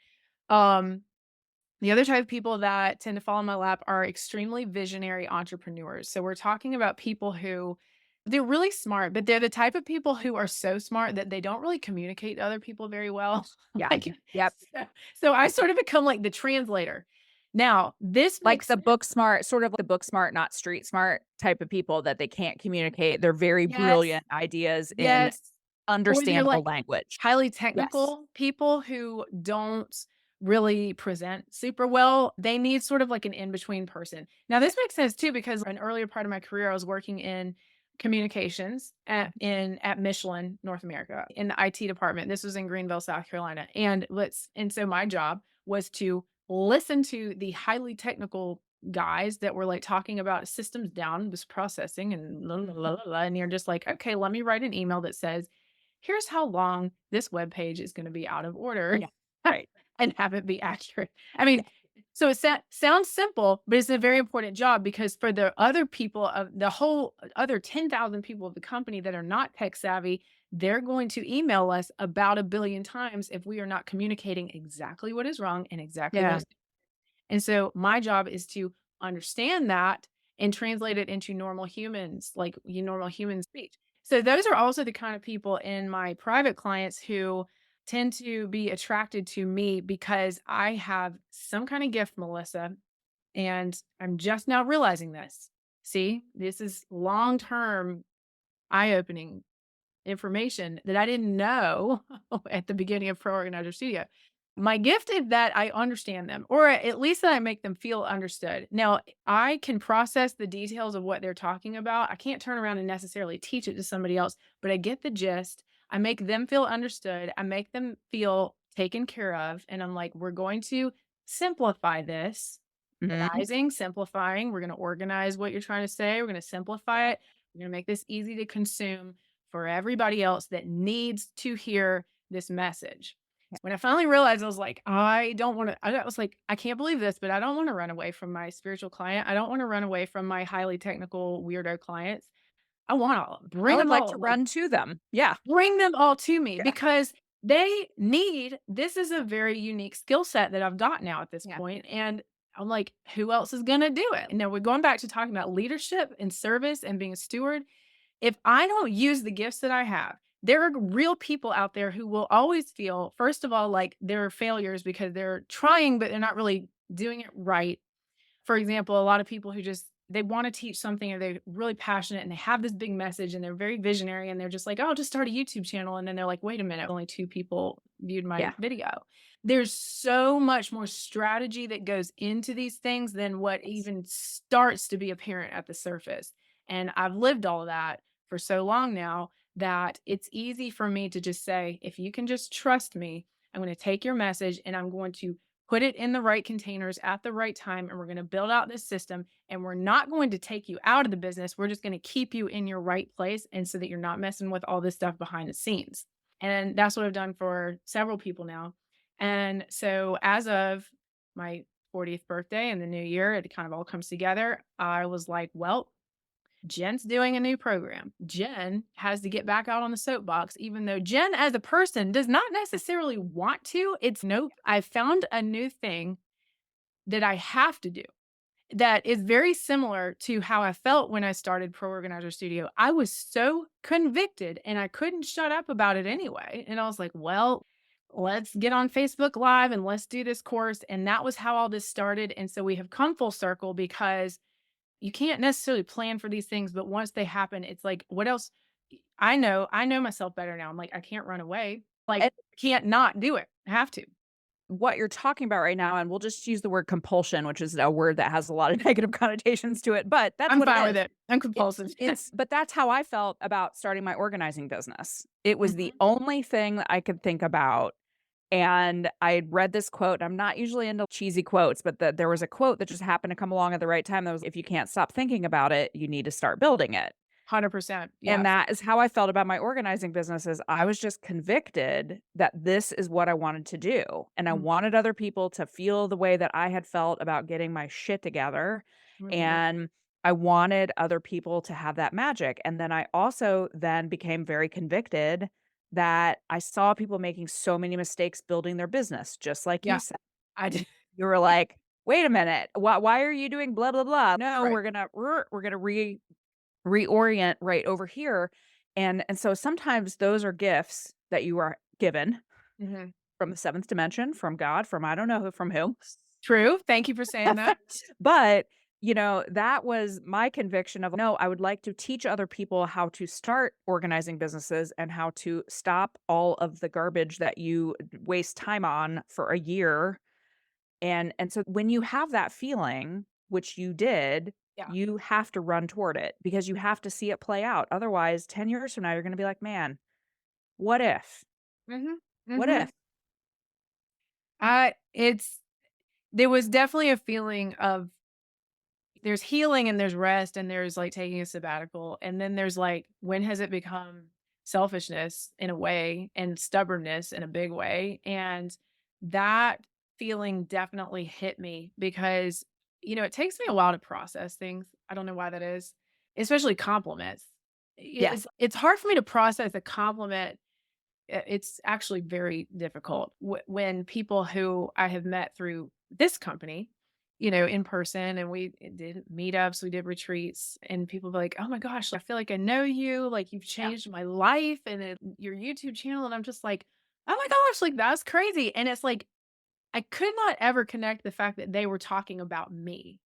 Um, the other type of people that tend to fall in my lap are extremely visionary entrepreneurs. So we're talking about people who they're really smart, but they're the type of people who are so smart that they don't really communicate to other people very well. Yeah. like Yep. so I sort of become like the translator. Now, this Like makes the book smart, sort of the book smart, not street smart type of people that they can't communicate. They're very yes, brilliant ideas in yes. Or you're understandable like language. highly Yes. technical people who don't really present super well. They need sort of like an in-between person. Now, this makes sense too, because an earlier part of my career, I was working in communications at Michelin, North America, in the IT department. This was in Greenville, South Carolina. And so my job was to listen to the highly technical guys that were like talking about systems down, was processing and la, la, la, la, la, and you're just like, okay, let me write an email that says, here's how long this web page is going to be out of order Yeah. Right. and have it be accurate. I mean, Yeah. so sounds simple, but it's a very important job, because for the other people of the whole other 10,000 people of the company that are not tech savvy, they're going to email us about a billion times if we are not communicating exactly what is wrong and exactly what Yeah. is. And so my job is to understand that and translate it into normal humans, like normal human speech. So those are also the kind of people in my private clients who tend to be attracted to me, because I have some kind of gift, Melissa, and I'm just now realizing this. See, this is long-term eye-opening information that I didn't know at the beginning of Pro Organizer Studio. My gift is that I understand them, or at least that I make them feel understood. Now, I can process the details of what they're talking about. I can't turn around and necessarily teach it to somebody else, but I get the gist. I make them feel understood. I make them feel taken care of. And I'm like, we're going to simplify this. Mhm. Organizing, simplifying. We're going to organize what you're trying to say. We're going to simplify it. We're going to make this easy to consume for everybody else that needs to hear this message. When I finally realized, I was like, I don't want to, I was like, I can't believe this, but I don't want to run away from my spiritual client. I don't want to run away from my highly technical weirdo clients. I want to I bring would them like all, to like, run to them. Yeah. bring them all to me Yeah. because they need this is a very unique skill set that I've got now at this Yeah. point, and I'm like, "Who else is gonna do it?" Now we're going back to talking about leadership and service and being a steward. If I don't use the gifts that I have, there are real people out there who will always feel, first of all, like they're failures because they're trying, but they're not really doing it right. For example, a lot of people who just they wanna teach something or they're really passionate and they have this big message and they're very visionary and they're just like, "Oh, I'll just start a YouTube channel," and then they're like, "Wait a minute, only 2 people viewed my Yeah. video." There's so much more strategy that goes into these things than what Yes. even starts to be apparent at the surface, and I've lived all of that for so long now that it's easy for me to just say, "If you can just trust me, I'm gonna take your message and I'm going to put it in the right containers at the right time, and we're going to build out this system, and we're not going to take you out of the business. We're just going to keep you in your right place and so that you're not messing with all this stuff behind the scenes." And that's what I've done for several people now. And so as of my 40th birthday and the new year, it kind of all comes together. I was like, well, Jen's doing a new program. Jen has to get back out on the soapbox, even though Jen, as a person, does not necessarily want to. It's nope. I found a new thing that I have to do that is very similar to how I felt when I started Pro Organizer Studio. I was so convicted and I couldn't shut up about it anyway. And I was like, well, let's get on Facebook Live and let's do this course. And that was how all this started. And so we have come full circle because you can't necessarily plan for these things, but once they happen, it's like, what else? I know myself better now. I'm like, I can't run away. Like, And can't not do it. I have to. what you're talking about right now, and we'll just use the word compulsion, which is a word that has a lot of negative connotations to it, but that's I'm what it fine with is. it. I'm compulsive. But that's how I felt about starting my organizing business. It was the Mhm. only thing that I could think about. And I had read this quote. I'm not usually into cheesy quotes, but there was a quote that just happened to come along at the right time that was, if you can't stop thinking about it, you need to start building it. 100%. And Yeah. that is how I felt about my organizing businesses. I was just convicted that this is what I wanted to do, and I Mhm. wanted other people to feel the way that I had felt about getting my shit together, Mhm. and I wanted other people to have that magic, and then I also then became very convicted that I saw people making so many mistakes building their business, just like you Yeah. said. I did. You were like, "Wait a minute, why are you doing blah, blah, blah? No, Right. we're gonna reorient right over here." And so sometimes those are gifts that you are given Mhm. from the seventh dimension, from God, from I don't know who, from who. True. Thank you for saying that. But, that was my conviction of, no, I would like to teach other people how to start organizing businesses and how to stop all of the garbage that you waste time on for a year. And so when you have that feeling, which you did, Yeah. you have to run toward it because you have to see it play out. Otherwise, 10 years from now, you're gonna be like, "Man, what if? Mhm. What Mhm. if?" It's there was definitely a feeling of there's healing and there's rest and there's like taking a sabbatical. And then there's like, when has it become selfishness in a way and stubbornness in a big way? And that feeling definitely hit me because, it takes me a while to process things. I don't know why that is, especially compliments. Yes. It's hard for me to process a compliment. It's actually very difficult when people who I have met through this company, in person, and we did meetups, we did retreats, and people be like, "Oh my gosh, I feel like I know you, like you've Yeah. changed my life and your YouTube channel." And I'm just like, "Oh my gosh, like that's crazy." And it's like I could not ever connect the fact that they were talking about me.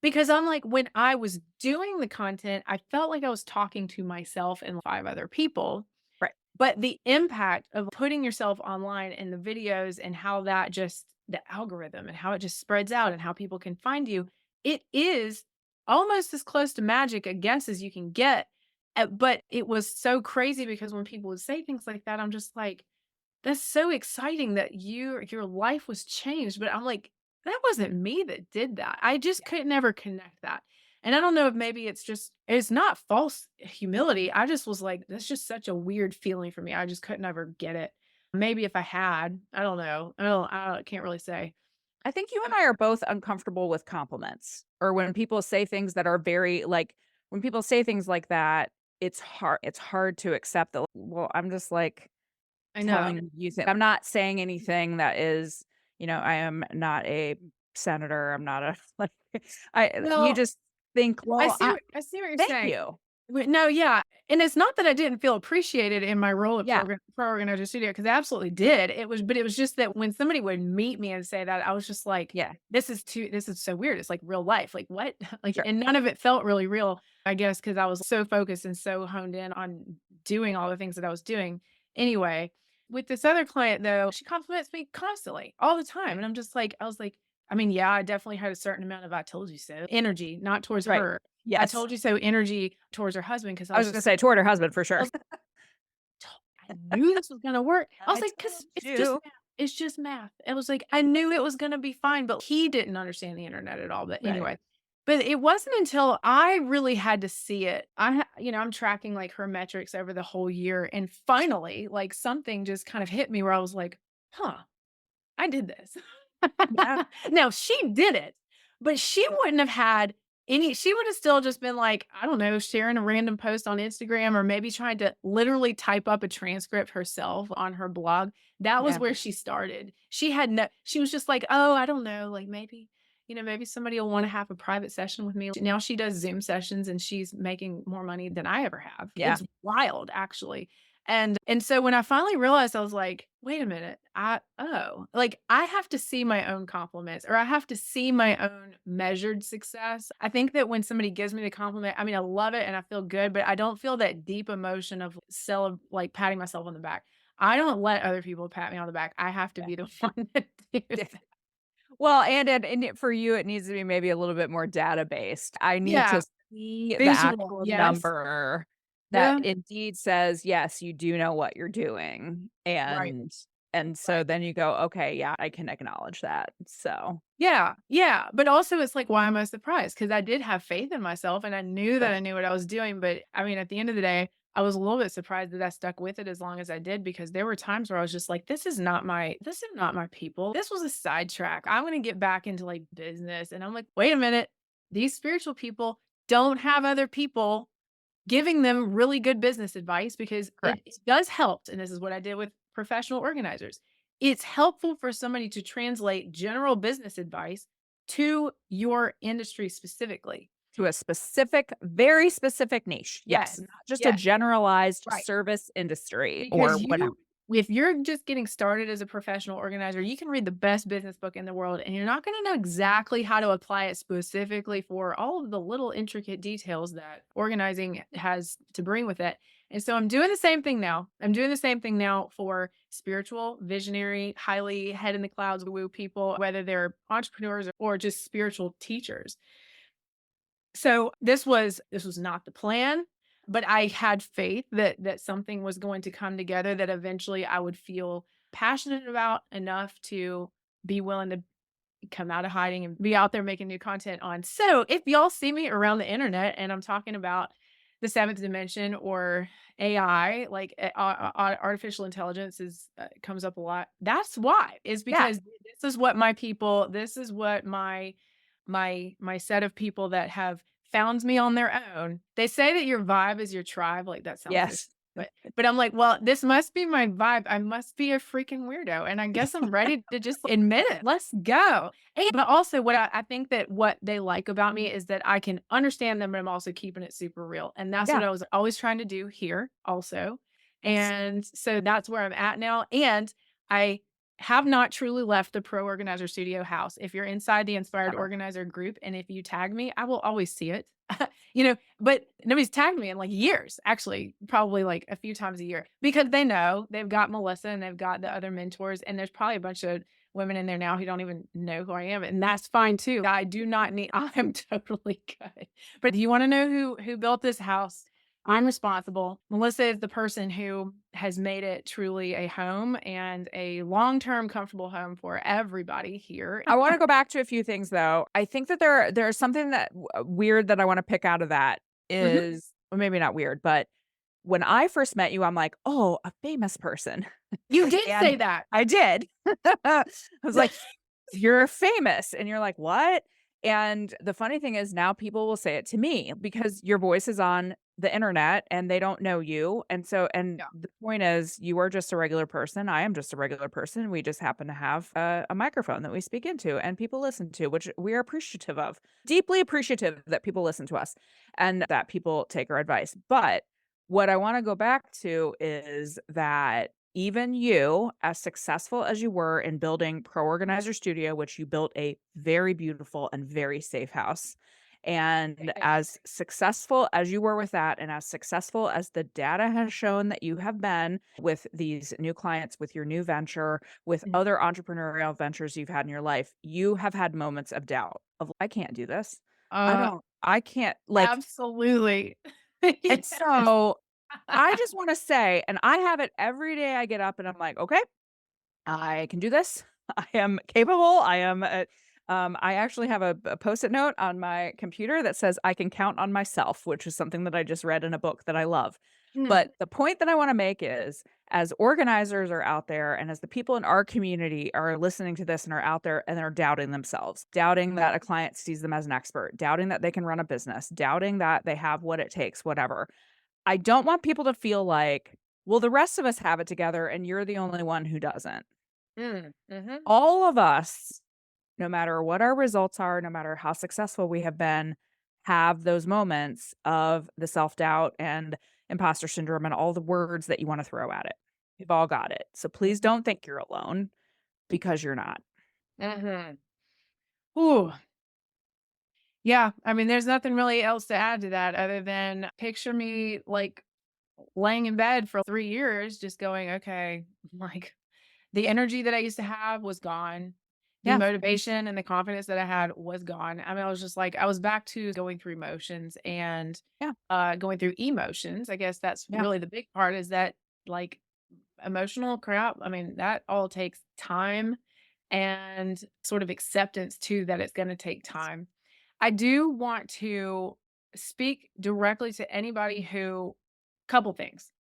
Because I'm like, when I was doing the content, I felt like I was talking to myself and 5 other people, Right. but the impact of putting yourself online and the videos and how that just the algorithm and how it just spreads out and how people can find you, it is almost as close to magic, I guess, as you can get. But it was so crazy because when people would say things like that, I'm just like, that's so exciting that your life was changed, but I'm like, that wasn't me that did that. I just could never connect that. And I don't know if maybe it's not false humility. I just was like, that's just such a weird feeling for me. I just couldn't ever get it. Maybe if I had, I don't know. I can't really say. I think you and I are both uncomfortable with compliments or when people say things that are very like when people say things like that, it's hard to accept that well, I'm just like I know. telling you things. I'm not saying anything that is, I am not a senator. I'm not a like you Well, just think, well, I see what you're thank saying. you. No, yeah, and it's not that I didn't feel appreciated in my role at Yeah. Pro Organizer Studio, because I absolutely did. It was just that when somebody would meet me and say that, I was just like, Yeah. this is so weird. It's like real life. Like, what?" Like, Sure. and none of it felt really real, I guess, because I was so focused and so honed in on doing all the things that I was doing. Anyway, with this other client, though, she compliments me constantly, all the time, and I was like, I mean, yeah, I definitely had a certain amount of "I told you so" energy, not towards Right. her. "I Yes. told you so" energy towards her husband, because I was gonna say toward her husband for I sure. was I knew this was gonna work. I was I like, told "'Cause it's just you. math. It's just math." I was like, I knew it was gonna be fine, but he didn't understand the internet at all, but Right. anyway. But it wasn't until I really had to see it. I'm tracking, like, her metrics over the whole year, and finally, like, something just kind of hit me where I was like, "Huh, I did this." Yeah. Now she did it, but she wouldn't have had she would have still just been like, I don't know, sharing a random post on Instagram or maybe trying to literally type up a transcript herself on her blog. That was Yeah. where she started. She was just like, "Oh, I don't know, like maybe, maybe somebody will want to have a private session with me." Now she does Zoom sessions and she's making more money than I ever have. Yeah. It's wild, actually. And so when I finally realized, I was like, "Wait a minute. Like I have to see my own compliments or I have to see my own measured success." I think that when somebody gives me the compliment, I mean, I love it and I feel good, but I don't feel that deep emotion of like patting myself on the back. I don't let other people pat me on the back. I have to Yeah. be the one that do Yeah. that. Well, for you, it needs to be maybe a little bit more data based. I need to Yeah, see the visual. actual Yes. number that Yeah. indeed says, yes, you do know what you're doing. Right. And so Right. then you go, okay, yeah, I can acknowledge that. So Yeah, yeah, but also it's like, why am I surprised? Because I did have faith in myself and I knew that sure. I knew what I was doing, but I mean, at the end of the day, I was a little bit surprised that I stuck with it as long as I did because there were times where I was just like, this is not my people. This was a sidetrack. I'm gonna get back into like business. And I'm like, wait a minute, these spiritual people don't have other people giving them really good business advice because it Correct. does help. And this is what I did with professional organizers. It's helpful for somebody to translate general business advice to your industry specifically. To a specific, very specific niche. Yes. Yes. Not just a Yes. generalized Right. service industry or Because whatever. if you're just getting started as a professional organizer, you can read the best business book in the world and you're not going to know exactly how to apply it specifically for all of the little intricate details that organizing has to bring with it. And so I'm doing the same thing now. I'm doing the same thing now for spiritual, visionary, highly head in the clouds woo people, whether they're entrepreneurs or just spiritual teachers. So this was not the plan, but I had faith that something was going to come together that eventually I would feel passionate about enough to be willing to come out of hiding and be out there making new content on. So if y'all see me around the internet and I'm talking about the seventh dimension or AI, like artificial intelligence comes up a lot. That's why is Yeah. because this is what my people, this is what my set of people that have found me on their own. They say that your vibe is your tribe. Like that sounds so Yes. but I'm like, well, this must be my vibe. I must be a freaking weirdo. And I guess I'm ready to just admit it. Let's go. And but also what I think that what they like about me is that I can understand them, but I'm also keeping it super real. And that's what Yeah. I was always trying to do here also. Yes. And so that's where I'm at now. And I have not truly left the Pro Organizer Studio house. If you're inside the Inspired Ever. Organizer group and if you tag me, I will always see it. But nobody's tagged me in like years, actually, probably like a few times a year because they know they've got Melissa and they've got the other mentors. And there's probably a bunch of women in there now who don't even know who I am. And that's fine too. I do not need, I'm totally good. But do you want to know who built this house? I'm responsible. Melissa is the person who has made it truly a home and a long-term comfortable home for everybody here. I want to go back to a few things though. I think that there's something that weird that I want to pick out of that Mhm. is, or maybe not weird, but when I first met you, I'm like, oh, a famous person. You did And say that. I did. I was like, "You're famous." And you're like, "What?" And the funny thing is now people will say it to me because your voice is on the internet and they don't know you. And Yeah. the point is you are just a regular person. I am just a regular person. We just happen to have a microphone that we speak into and people listen to, which we are appreciative of. Deeply appreciative that people listen to us and that people take our advice. But what I want to go back to is that even you, as successful as you were in building Pro Organizer Studio, which you built a very beautiful and very safe house, and Thank you. as successful as you were with that, and as successful as the data has shown that you have been with these new clients, with your new venture, with Mhm. other entrepreneurial ventures you've had in your life, you have had moments of doubt of, I can't do this. Uh, I can't, like, Absolutely. and Yes. so I just wanna say, and I have it every day I get up and I'm like, "Okay, I can do this. I am capable. I actually have a Post-it note on my computer that says, "I can count on myself," which is something that I just read in a book that I love. Mm, But the point that I wanna make is, as organizers are out there and as the people in our community are listening to this and are out there and are doubting themselves, doubting that a client sees them as an expert, doubting that they can run a business, doubting that they have what it takes, whatever. I don't want people to feel like, "Well, the rest of us have it together and you're the only one who doesn't." mhm. All of us, no matter what our results are, no matter how successful we have been, have those moments of the self-doubt and imposter syndrome and all the words that you wanna throw at it. We've all got it. So please don't think you're alone because you're not. Mhm. Ooh, yeah, I mean, there's nothing really else to add to that other than picture me, like, laying in bed for 3 years just going, "Okay," like, the energy that I used to have was gone. The Yeah, motivation and the confidence that I had was gone. I mean, I was just like I was back to going through motions and, yeah, going through emotions. I guess that's yeah. really the big part is that, like, emotional crap, I mean, that all takes time and sort of acceptance too that it's gonna take time. I do want to speak directly to anybody who couple things.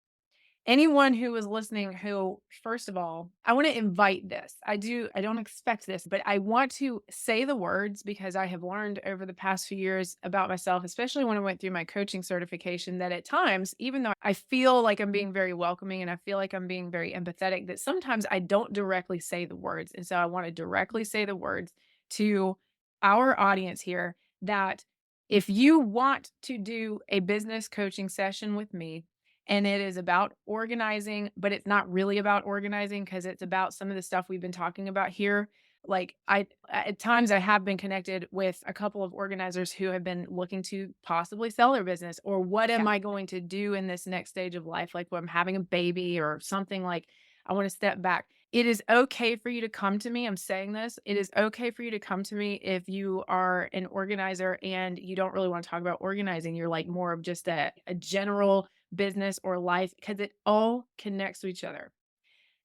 Anyone who is listening who, first of all, I wanna invite this. I don't expect this, but I want to say the words because I have learned over the past few years about myself, especially when I went through my coaching certification, that at times, even though I feel like I'm being very welcoming and I feel like I'm being very empathetic, that sometimes I don't directly say the words. And so I wanna directly say the words to our audience here that if you want to do a business coaching session with me, and it is about organizing, but it's not really about organizing because it's about some of the stuff we've been talking about here. Like at times I have been connected with a couple of organizers who have been looking to possibly sell their business or what Yeah. am I going to do in this next stage of life? Like when I'm having a baby or something like I want to step back. It is okay for you to come to me. I'm saying this. It is okay for you to come to me if you are an organizer and you don't really want to talk about organizing. You're like more of just a general business or life because it all connects to each other.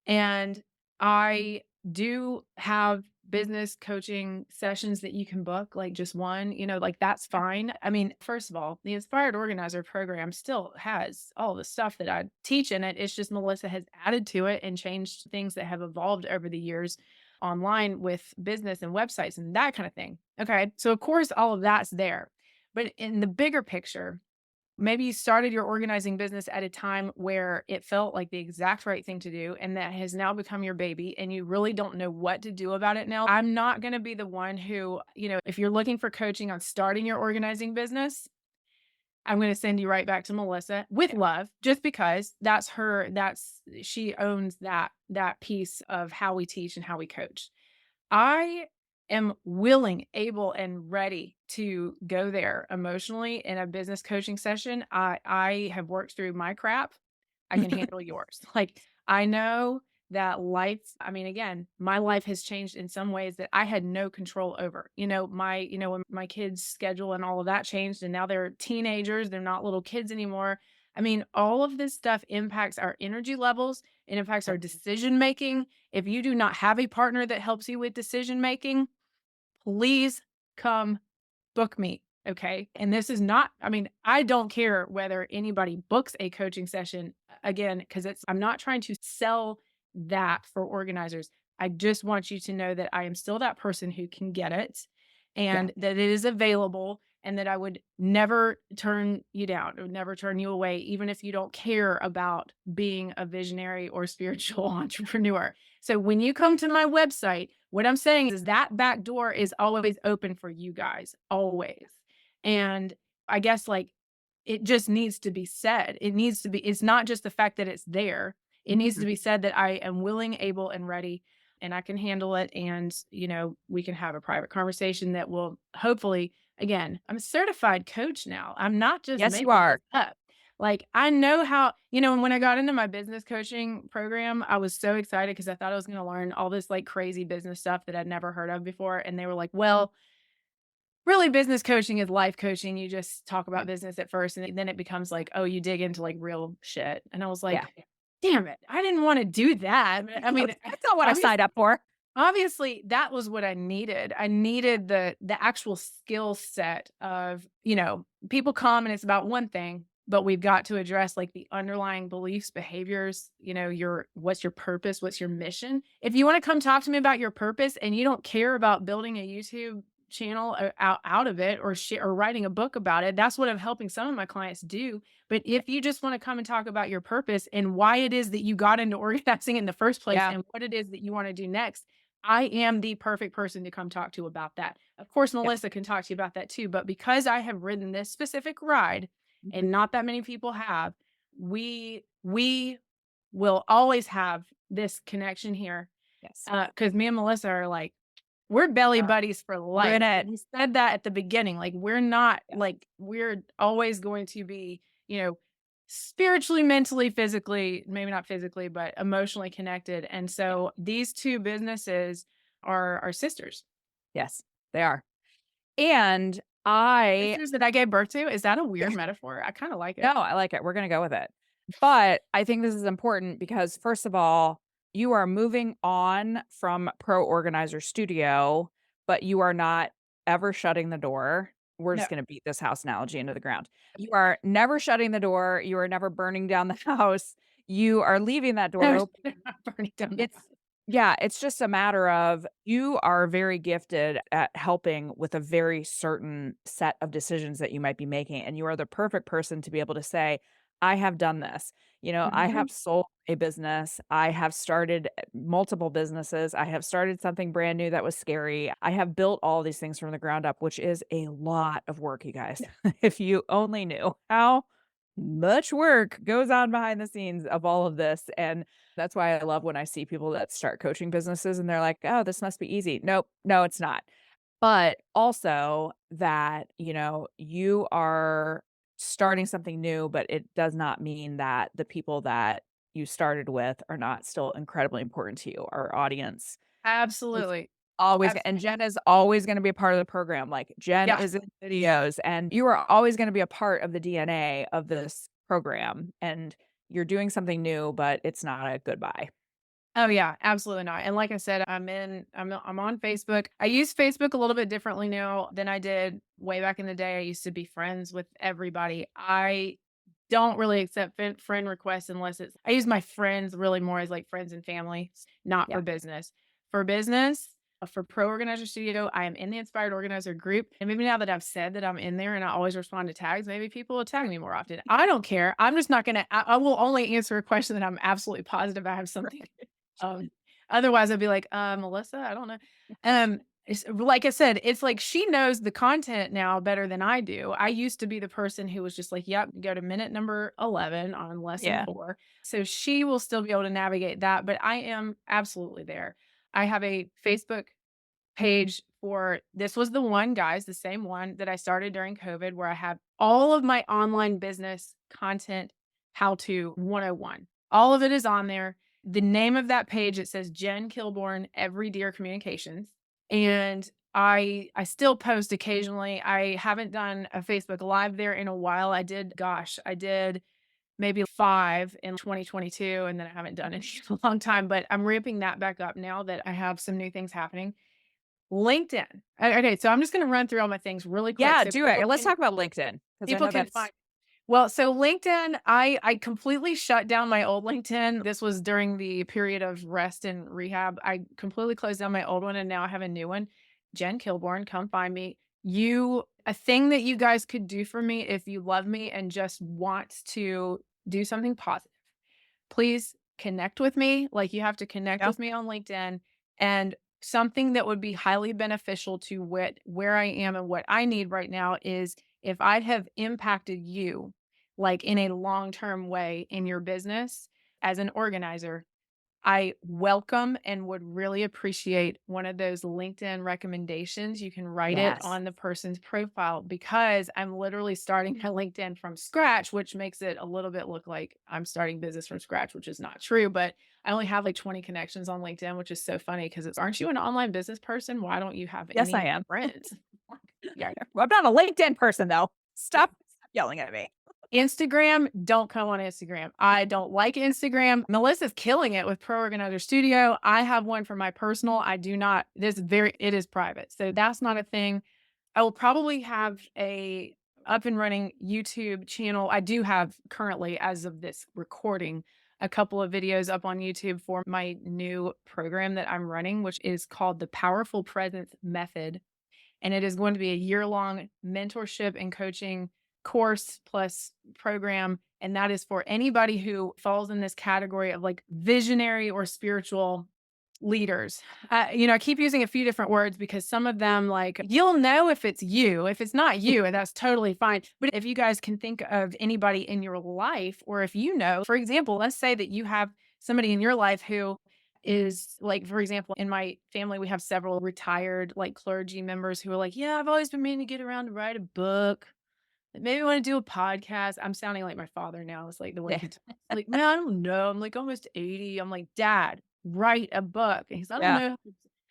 And I do have business coaching sessions that you can book, like just one, like that's fine. I mean, first of all, the Inspired Organizer program still has all the stuff that I teach in it. It's just Melissa has added to it and changed things that have evolved over the years online with business and websites and that kind of thing. Okay. So, of course, all of that's there. But in the bigger picture, maybe you started your organizing business at a time where it felt like the exact right thing to do, and that has now become your baby, and you really don't know what to do about it now. I'm not going to be the one who, if you're looking for coaching on starting your organizing business, I'm going to send you right back to Melissa with love, just because she owns that piece of how we teach and how we coach. I am willing, able, and ready to go there emotionally in a business coaching session. I have worked through my crap. I can handle yours. Like I know that I mean, again, my life has changed in some ways that I had no control over. When my kids' schedule and all of that changed, and now they're teenagers, they're not little kids anymore. I mean, all of this stuff impacts our energy levels. It impacts our Yep. decision making. If you do not have a partner that helps you with decision making, please come book me. Okay. And this is not, I mean, I don't care whether anybody books a coaching session again, because I'm not trying to sell that for organizers. I just want you to know that I am still that person who can get it Yeah. and that it is available and that I would never turn you down or never turn you away, even if you don't care about being a visionary or spiritual entrepreneur. So when you come to my website, what I'm saying is that back door is always open for you guys, always. And I guess like it just needs to be said. It needs to be, it's not just the fact that it's there. It needs Mhm. to be said that I am willing, able, and ready, and I can handle it. And, we can have a private conversation that will hopefully, again, I'm a certified coach now. I'm not just Yes, you making this are. up. Like I know how, when I got into my business coaching program, I was so excited because I thought I was going to learn all this like crazy business stuff that I'd never heard of before. And they were like, well, really business coaching is life coaching. You just talk about business at first and then it becomes like, oh, you dig into like real shit. And I was Yeah. like, damn it. I didn't want to do that. I mean, That's not what I obviously signed up for. obviously, that was what I needed. I needed the actual skill set of, people come and it's about one thing, but we've got to address like the underlying beliefs, behaviors, what's your purpose, what's your mission. If you want to come talk to me about your purpose and you don't care about building a YouTube channel out of it or writing a book about it, that's what I'm helping some of my clients do. But if you just want to come and talk about your purpose and why it is that you got into organizing in the first place Yeah. and what it is that you want to do next, I am the perfect person to come talk to about that. Of course, Yeah. Melissa can talk to you about that too, but because I have ridden this specific ride and not that many people have, we will always have this connection here. Yes. Because me and Melissa are like, we're belly Uh, buddies for we're in life. it. We said that at the beginning. Like, we're not Yeah. like, we're always going to be, spiritually, mentally, physically, maybe not physically, but emotionally connected. And Yeah. so these two businesses are our sisters. Yes, they are. And I Sisters that I gave birth to. Is that a yeah, weird metaphor? I kind of like no, it. I like it. We're gonna go with it. But I think this is important because first of all, you are moving on from Pro Organizer Studio, but you are not ever shutting the door. We're No. just gonna beat this house analogy into the ground. You are never shutting the door. You are never burning down the house. You are leaving that door No, open. not burning down the It's house. yeah, it's just a matter of you are very gifted at helping with a very certain set of decisions that you might be making, and you are the perfect person to be able to say, "I have done this." I Mhm. have sold a business. I have started multiple businesses. I have started something brand new that was scary. I have built all these things from the ground up, which is a lot of work, you guys. If you only knew how much work goes on behind the scenes of all of this. And that's why I love when I see people that start coaching businesses and they're like, "Oh, this must be easy." Nope, no, it's not. But also that, you are starting something new, but it does not mean that the people that you started with are not still incredibly important to you. Our audience is Absolutely. always Abs- and Jen is always gonna be a part of the program. Like, Jen yeah. is in videos, and you are always gonna be a part of the DNA of this program, and you're doing something new, but it's not a goodbye. Oh yeah, absolutely not. And like I said, I'm on Facebook. I use Facebook a little bit differently now than I did way back in the day. I used to be friends with everybody. I don't really accept friend requests unless I use my friends really more as like friends and family, not Yeah. for business. For business, for Pro Organizer Studio, I am in the Inspired Organizer group. And maybe now that I've said that I'm in there and I always respond to tags, maybe people will tag me more often. I don't care. I'm just not going to, I will only answer a question that I'm absolutely positive I have something. Um, Otherwise I'd be like, Melissa, I don't know. Like I said, it's like she knows the content now better than I do. I used to be the person who was just like, yep, go to minute number 11 on lesson Yeah. 4. So she will still be able to navigate that, but I am absolutely there. I have a Facebook page for this was the one, guys, the same one that I started during COVID where I have all of my online business content, how to 101. All of it is on there. The name of that page, it says Jen Kilbourne, Every Dear Communications. And I still post occasionally. I haven't done a Facebook Live there in a while. I did maybe 5 in 2022, and then I haven't done it in a long time, but I'm ramping that back up now that I have some new things happening. LinkedIn. Okay, so I'm just gonna run through all my things really quick Yeah, so do it. Let's talk about LinkedIn because I people know can that's find. Well, so LinkedIn, I completely shut down my old LinkedIn. This was during the period of rest and rehab. I completely closed down my old one and now I have a new one. Jen Kilbourne, come find me. A thing that you guys could do for me if you love me and just want to do something positive, please connect with me. Like, you have to connect yeah. with me on LinkedIn, and something that would be highly beneficial to where I am and what I need right now is if I have impacted you like in a long-term way in your business as an organizer, I welcome and would really appreciate one of those LinkedIn recommendations. You can write it Yes. on the person's profile because I'm literally starting my LinkedIn from scratch, which makes it a little bit look like I'm starting business from scratch, which is not true. But I only have like 20 connections on LinkedIn, which is so funny because it's, aren't you an online business person? Why don't you have Yes, I any am. friends? Yeah. Well, I'm not a LinkedIn person though. Stop yelling at me. Instagram, don't come on Instagram. I don't like Instagram. Melissa's killing it with Pro Organizer Studio. I have one for my personal. I do not, it is private. So that's not a thing. I will probably have a up and running YouTube channel. I do have currently, as of this recording, a couple of videos up on YouTube for my new program that I'm running, which is called the Powerful Presence Method. And it is going to be a year-long mentorship and coaching course plus program. And that is for anybody who falls in this category of like visionary or spiritual leaders. I keep using a few different words because some of them, like, you'll know if it's you. If it's not you, and that's totally fine. But if you guys can think of anybody in your life, or if you know, for example, let's say that you have somebody in your life who is like, for example, in my family, we have several retired like clergy members who are like, yeah, I've always been meaning to get around to write a book. Maybe I want to do a podcast. I'm sounding like my father now. It's like the way Yeah. he talks. Like, man, I don't know. I'm like almost 80. I'm like, Dad, write a book. And he's, I don't Yeah. know.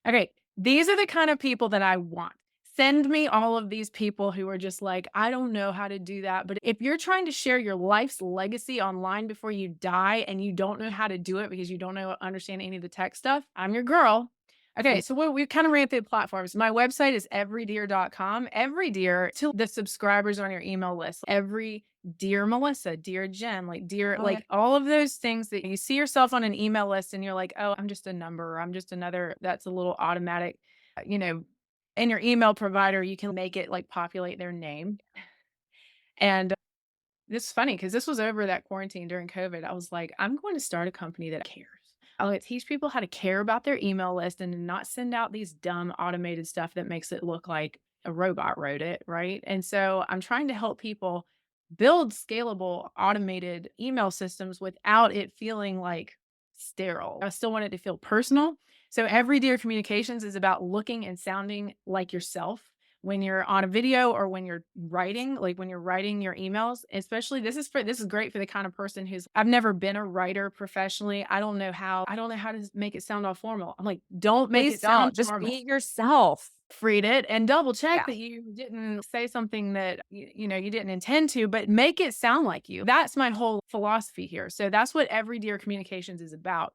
Okay. These are the kind of people that I want. Send me all of these people who are just like, I don't know how to do that. But if you're trying to share your life's legacy online before you die and you don't know how to do it because you don't know understand any of the tech stuff, I'm your girl. Okay, so we kind of ran through the platforms. My website is everydear.com. Every dear to the subscribers on your email list. Every dear Melissa, dear Jen, like dear, Oh, yeah. like all of those things that you see yourself on an email list and you're like, oh, I'm just a number, or I'm just another, that's a little automatic, in your email provider, you can make it like populate their name. And this is funny because this was over that quarantine during COVID. I was like, I'm going to start a company that cares. I'm going to teach people how to care about their email list and not send out these dumb automated stuff that makes it look like a robot wrote it. Right. And so I'm trying to help people build scalable automated email systems without it feeling like sterile. I still want it to feel personal. So every Dear Communications is about looking and sounding like yourself when you're on a video or when you're writing, like when you're writing your emails. Especially this is great for the kind of person who's, I've never been a writer professionally. I don't know how to make it sound all formal. I'm like, don't make Please it sound don't. Just formal. be yourself. Read it and double check Yeah. that you didn't say something that you didn't intend to, but make it sound like you. That's my whole philosophy here. So that's what Every Dear Communications is about.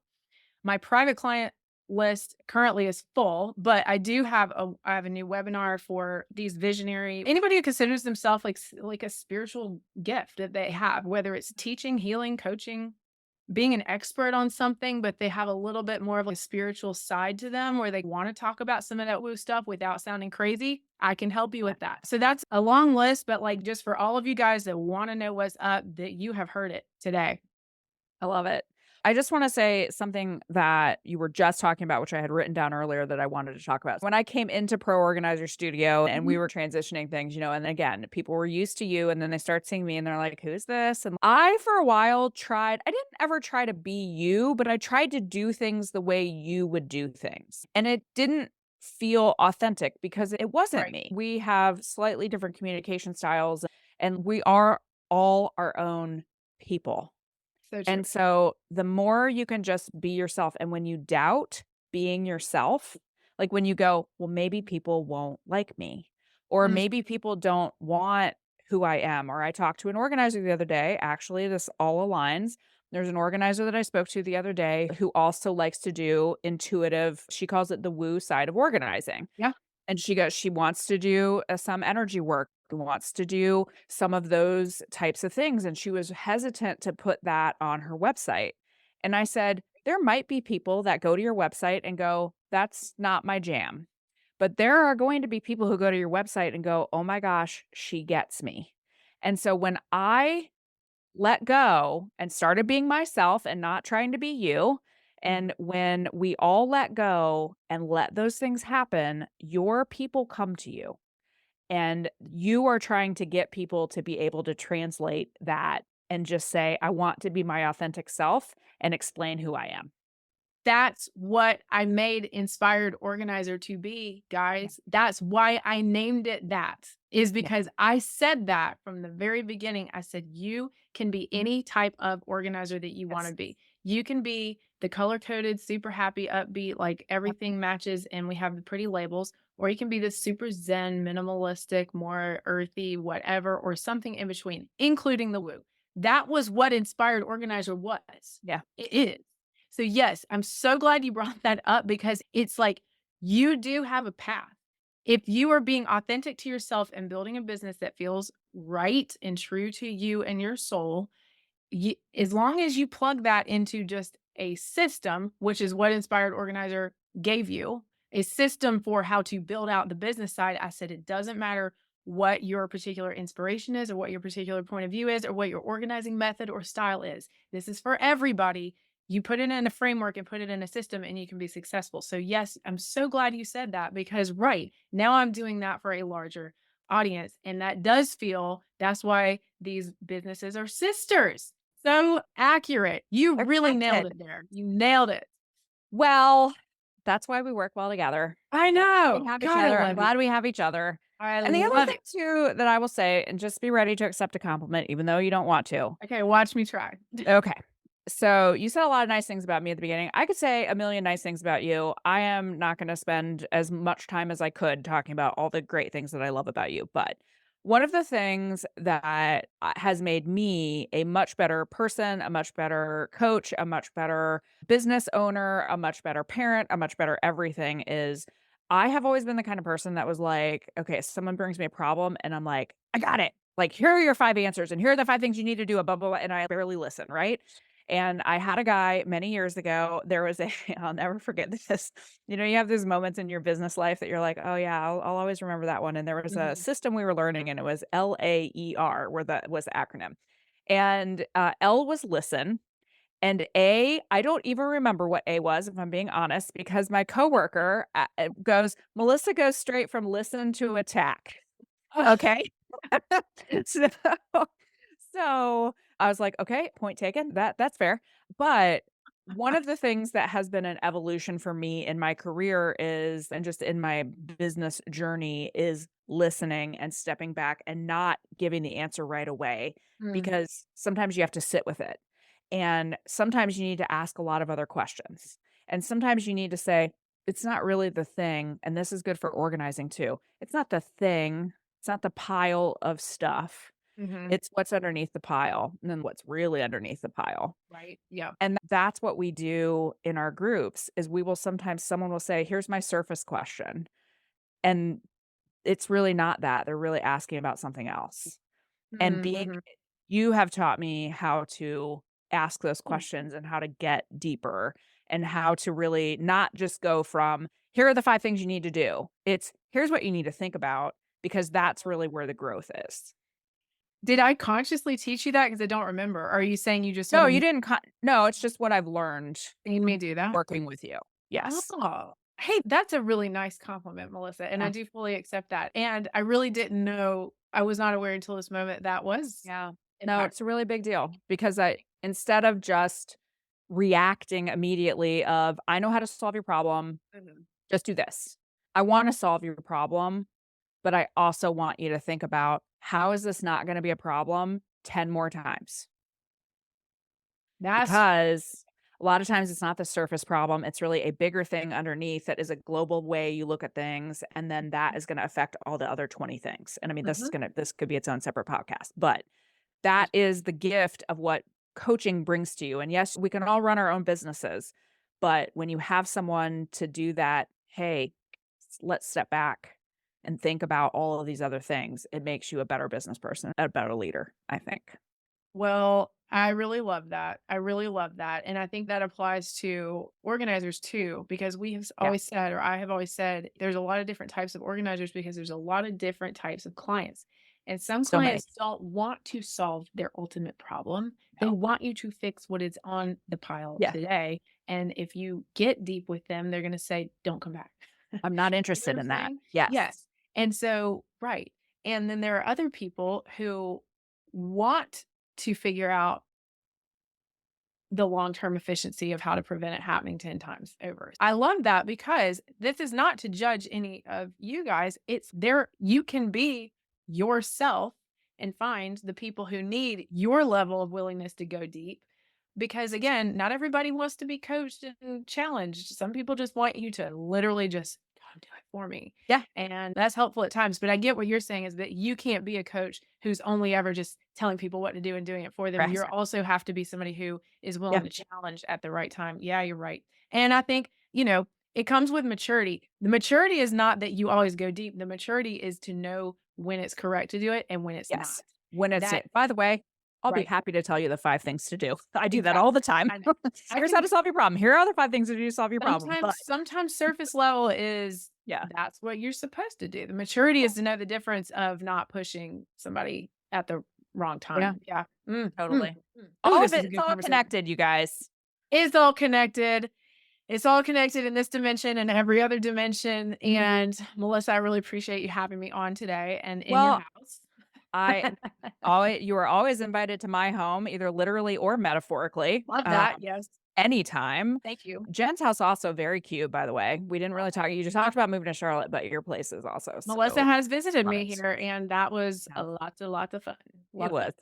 My private client list currently is full, but I have a new webinar for these visionary, anybody who considers themselves like a spiritual gift that they have, whether it's teaching, healing, coaching, being an expert on something, but they have a little bit more of a spiritual side to them where they want to talk about some of that woo stuff without sounding crazy. I can help you with that. So that's a long list, but like just for all of you guys that want to know what's up, that you have heard it today. I love it. I just want to say something that you were just talking about, which I had written down earlier that I wanted to talk about. When I came into Pro Organizer Studio and we Mhm. were transitioning things, and again, people were used to you and then they start seeing me and they're like, who's this? And I, for a while, I didn't ever try to be you, but I tried to do things the way you would do things. And it didn't feel authentic because it wasn't Right. me. We have slightly different communication styles and we are all our own people. So true. And so the more you can just be yourself, and when you doubt being yourself, like when you go, well, maybe people won't like me, or Mm. maybe people don't want who I am. Or I talked to an organizer the other day. Actually, this all aligns. There's an organizer that I spoke to the other day who also likes to do intuitive, she calls it the woo side of organizing. Yeah. And she wants to do some energy work, wants to do some of those types of things. And she was hesitant to put that on her website. And I said, there might be people that go to your website and go, that's not my jam. But there are going to be people who go to your website and go, oh my gosh, she gets me. And so when I let go and started being myself and not trying to be you. Mhm. And when we all let go and let those things happen, your people come to you. And you are trying to get people to be able to translate that and just say, I want to be my authentic self and explain who I am. That's what I made Inspired Organizer to be, Yeah. guys. That's why I named it that, is Yeah. because I said that from the very beginning. I said, you can be Mhm. any type of organizer that you want Yes. to be. You can be the color coded, super happy, upbeat, like Yep. everything matches and we have the pretty labels, or you can be the super zen, minimalistic, more earthy, whatever, or something in between, including the woo. That was what Inspired Organizer was. Yeah. It is. So, yes, I'm so glad you brought that up because it's like you do have a path. If you are being authentic to yourself and building a business that feels right and true to you and your soul, as long as you plug that into just a system, which is what Inspired Organizer gave you, a system for how to build out the business side. I said it doesn't matter what your particular inspiration is, or what your particular point of view is, or what your organizing method or style is. This is for everybody. You put it in a framework and put it in a system, and you can be successful. So, yes, I'm so glad you said that because, right now, I'm doing that for a larger audience. And that does feel that's why these businesses are sisters. So accurate. You They're really nailed connected. it there. You nailed it. Well, that's why we work well together. I That's why we know. have each God, I other. I'm love you. glad we have each other. I And the other love thing it. too that I will say, and just be ready to accept a compliment, even though you don't want to. Okay, watch me try. Okay. So you said a lot of nice things about me at the beginning. I could say a million nice things about you. I am not going to spend as much time as I could talking about all the great things that I love about you. But one of the things that has made me a much better person, a much better coach, a much better business owner, a much better parent, a much better everything is I have always been the kind of person that was like, okay, someone brings me a problem and I'm like, I got it. Like, here are your 5 answers, and here are the 5 things you need to do, blah, blah, blah, and I barely listen, right? And I had a guy many years ago, there was a I'll never forget this. You know, you have those moments in your business life that you're like, "Oh, yeah, I'll always remember that one," and there was a Mhm. system we were learning, and it was LAER, where that was the acronym. And, L was listen, and A, I don't even remember what A was, if I'm being honest, because my coworker, goes, "Melissa goes straight from listen to attack." Okay. So so I was like, "Okay, point taken. That's fair." But one of the things that has been an evolution for me in my career is and just in my business journey is listening and stepping back and not giving the answer right away, Mm, because sometimes you have to sit with it. And sometimes you need to ask a lot of other questions. And sometimes you need to say, "It's not really the thing," and this is good for organizing too. It's not the thing, it's not the pile of stuff. mhm. It's what's underneath the pile, and then what's really underneath the pile. Right. Yeah. And that's what we do in our groups is we will sometimes someone will say, "Here's my surface question." And it's really not that. They're really asking about something else. And being Mhm. you have taught me how to ask those questions and how to get deeper and how to really not just go from, "Here are the 5 things you need to do." It's, "Here's what you need to think about," because that's really where the growth is. Did I consciously teach you that? Because I don't remember. Or are you saying you just sort No, of you didn't no, it's just what I've learned seen me do that? working with you. Yes. Oh, hey, that's a really nice compliment, Melissa, and I Yeah. do fully accept that, and I really didn't know I was not aware until this moment that was Yeah. No, impact. it's a really big deal because I instead of just reacting immediately of, "I know how to solve your problem, Mhm. just do this." I wanna solve your problem, but I also want you to think about, how is this not gonna be a problem 10 more times? That's Because A lot of times it's not the surface problem. It's really a bigger thing underneath that is a global way you look at things. And then that is going to affect all the other 20 things. And I mean, Mhm. this could be its own separate podcast, but that is the gift of what coaching brings to you. And yes, we can all run our own businesses, but when you have someone to do that, hey, let's step back and think about all of these other things. It makes you a better business person, a better leader, I think. Well, I really love that. I really love that. And I think that applies to organizers too, because we have Yeah. always said, or I have always said, there's a lot of different types of organizers because there's a lot of different types of clients. And some So many. clients don't want to solve their ultimate problem. They No. want you to fix what is on the pile Yeah. today. And if you get deep with them, they're going to say, don't come back. I'm not You know what interested I'm in that. saying? Yes. Yes. And so, right. And then there are other people who want to figure out the long-term efficiency of how to prevent it happening 10 times over. I love that because this is not to judge any of you guys. It's there you can be yourself and find the people who need your level of willingness to go deep. Because again, not everybody wants to be coached and challenged. Some people just want you to literally just come do it for me. Yeah. And that's helpful at times. But I get what you're saying is that you can't be a coach who's only ever just telling people what to do and doing it for them. Right. You also have to be somebody who is Yeah. willing to challenge at the right time. Yeah, you're right. And I think, it comes with maturity. The maturity is not that you always go deep. The maturity is to know when it's correct to do it and when it's not. Yes. When it's That by the way, I'll be right. happy to tell you the 5 things to do. I do that Exactly. all the time. I know. I Here's how can to solve your problem. Here are the 5 things to do to solve your problem. But sometimes surface level is yeah. that's what you're supposed to do. The maturity is to know the difference of not pushing somebody at the wrong Yeah. time. Yeah. Totally. Oh, All of this is a it's good all conversation. connected, you guys. It's all connected. It's all connected in this dimension and every other dimension. And Melissa, I really appreciate you having me on today and in your Well, house. I always you are always invited to my home, either literally or metaphorically, Love that. Yes. anytime. Thank you. Jen's house also very cute, by the way. We didn't really talk. You just talked about moving to Charlotte, but your place is also Melissa so has visited love me it. here, and that was Yeah, a lot of fun. it Loved was.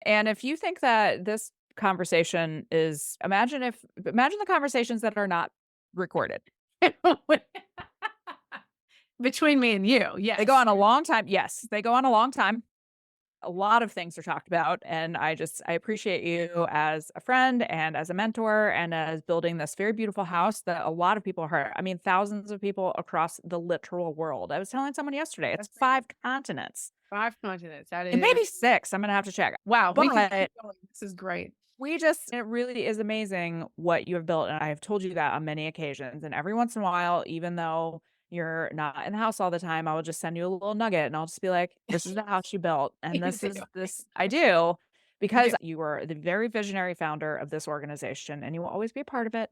And if you think that this conversation is, imagine the conversations that are not recorded. it. Between me and you, They go yes. on a long time. Yes, they go on a long time. A lot of things are talked about, and I appreciate you as a friend and as a mentor and as building this very beautiful house that a lot of people heard. I mean, thousands of people across the literal world. I was telling someone yesterday, it's That's great. 5 continents. 5 continents, that It may be is 6, I'm gonna have to check. wow, we can But keep going. This is great. it really is amazing what you have built, and I have told you that on many occasions, and every once in a while, even though you're not in the house all the time, I will just send you a little nugget, and I'll just be like, "This is the house you built, and You this do. is this." I do, You do. because you were the very visionary founder of this organization, and you will always be a part of it.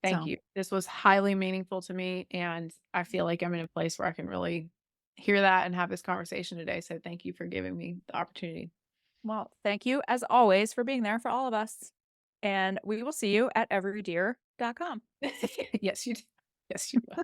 Thank So, you. This was highly meaningful to me, and I feel like I'm in a place where I can really hear that and have this conversation today, so thank you for giving me the opportunity. well, thank you as always for being there for all of us, and we will see you at everydeer.com. Yes, you do. Yes, you will.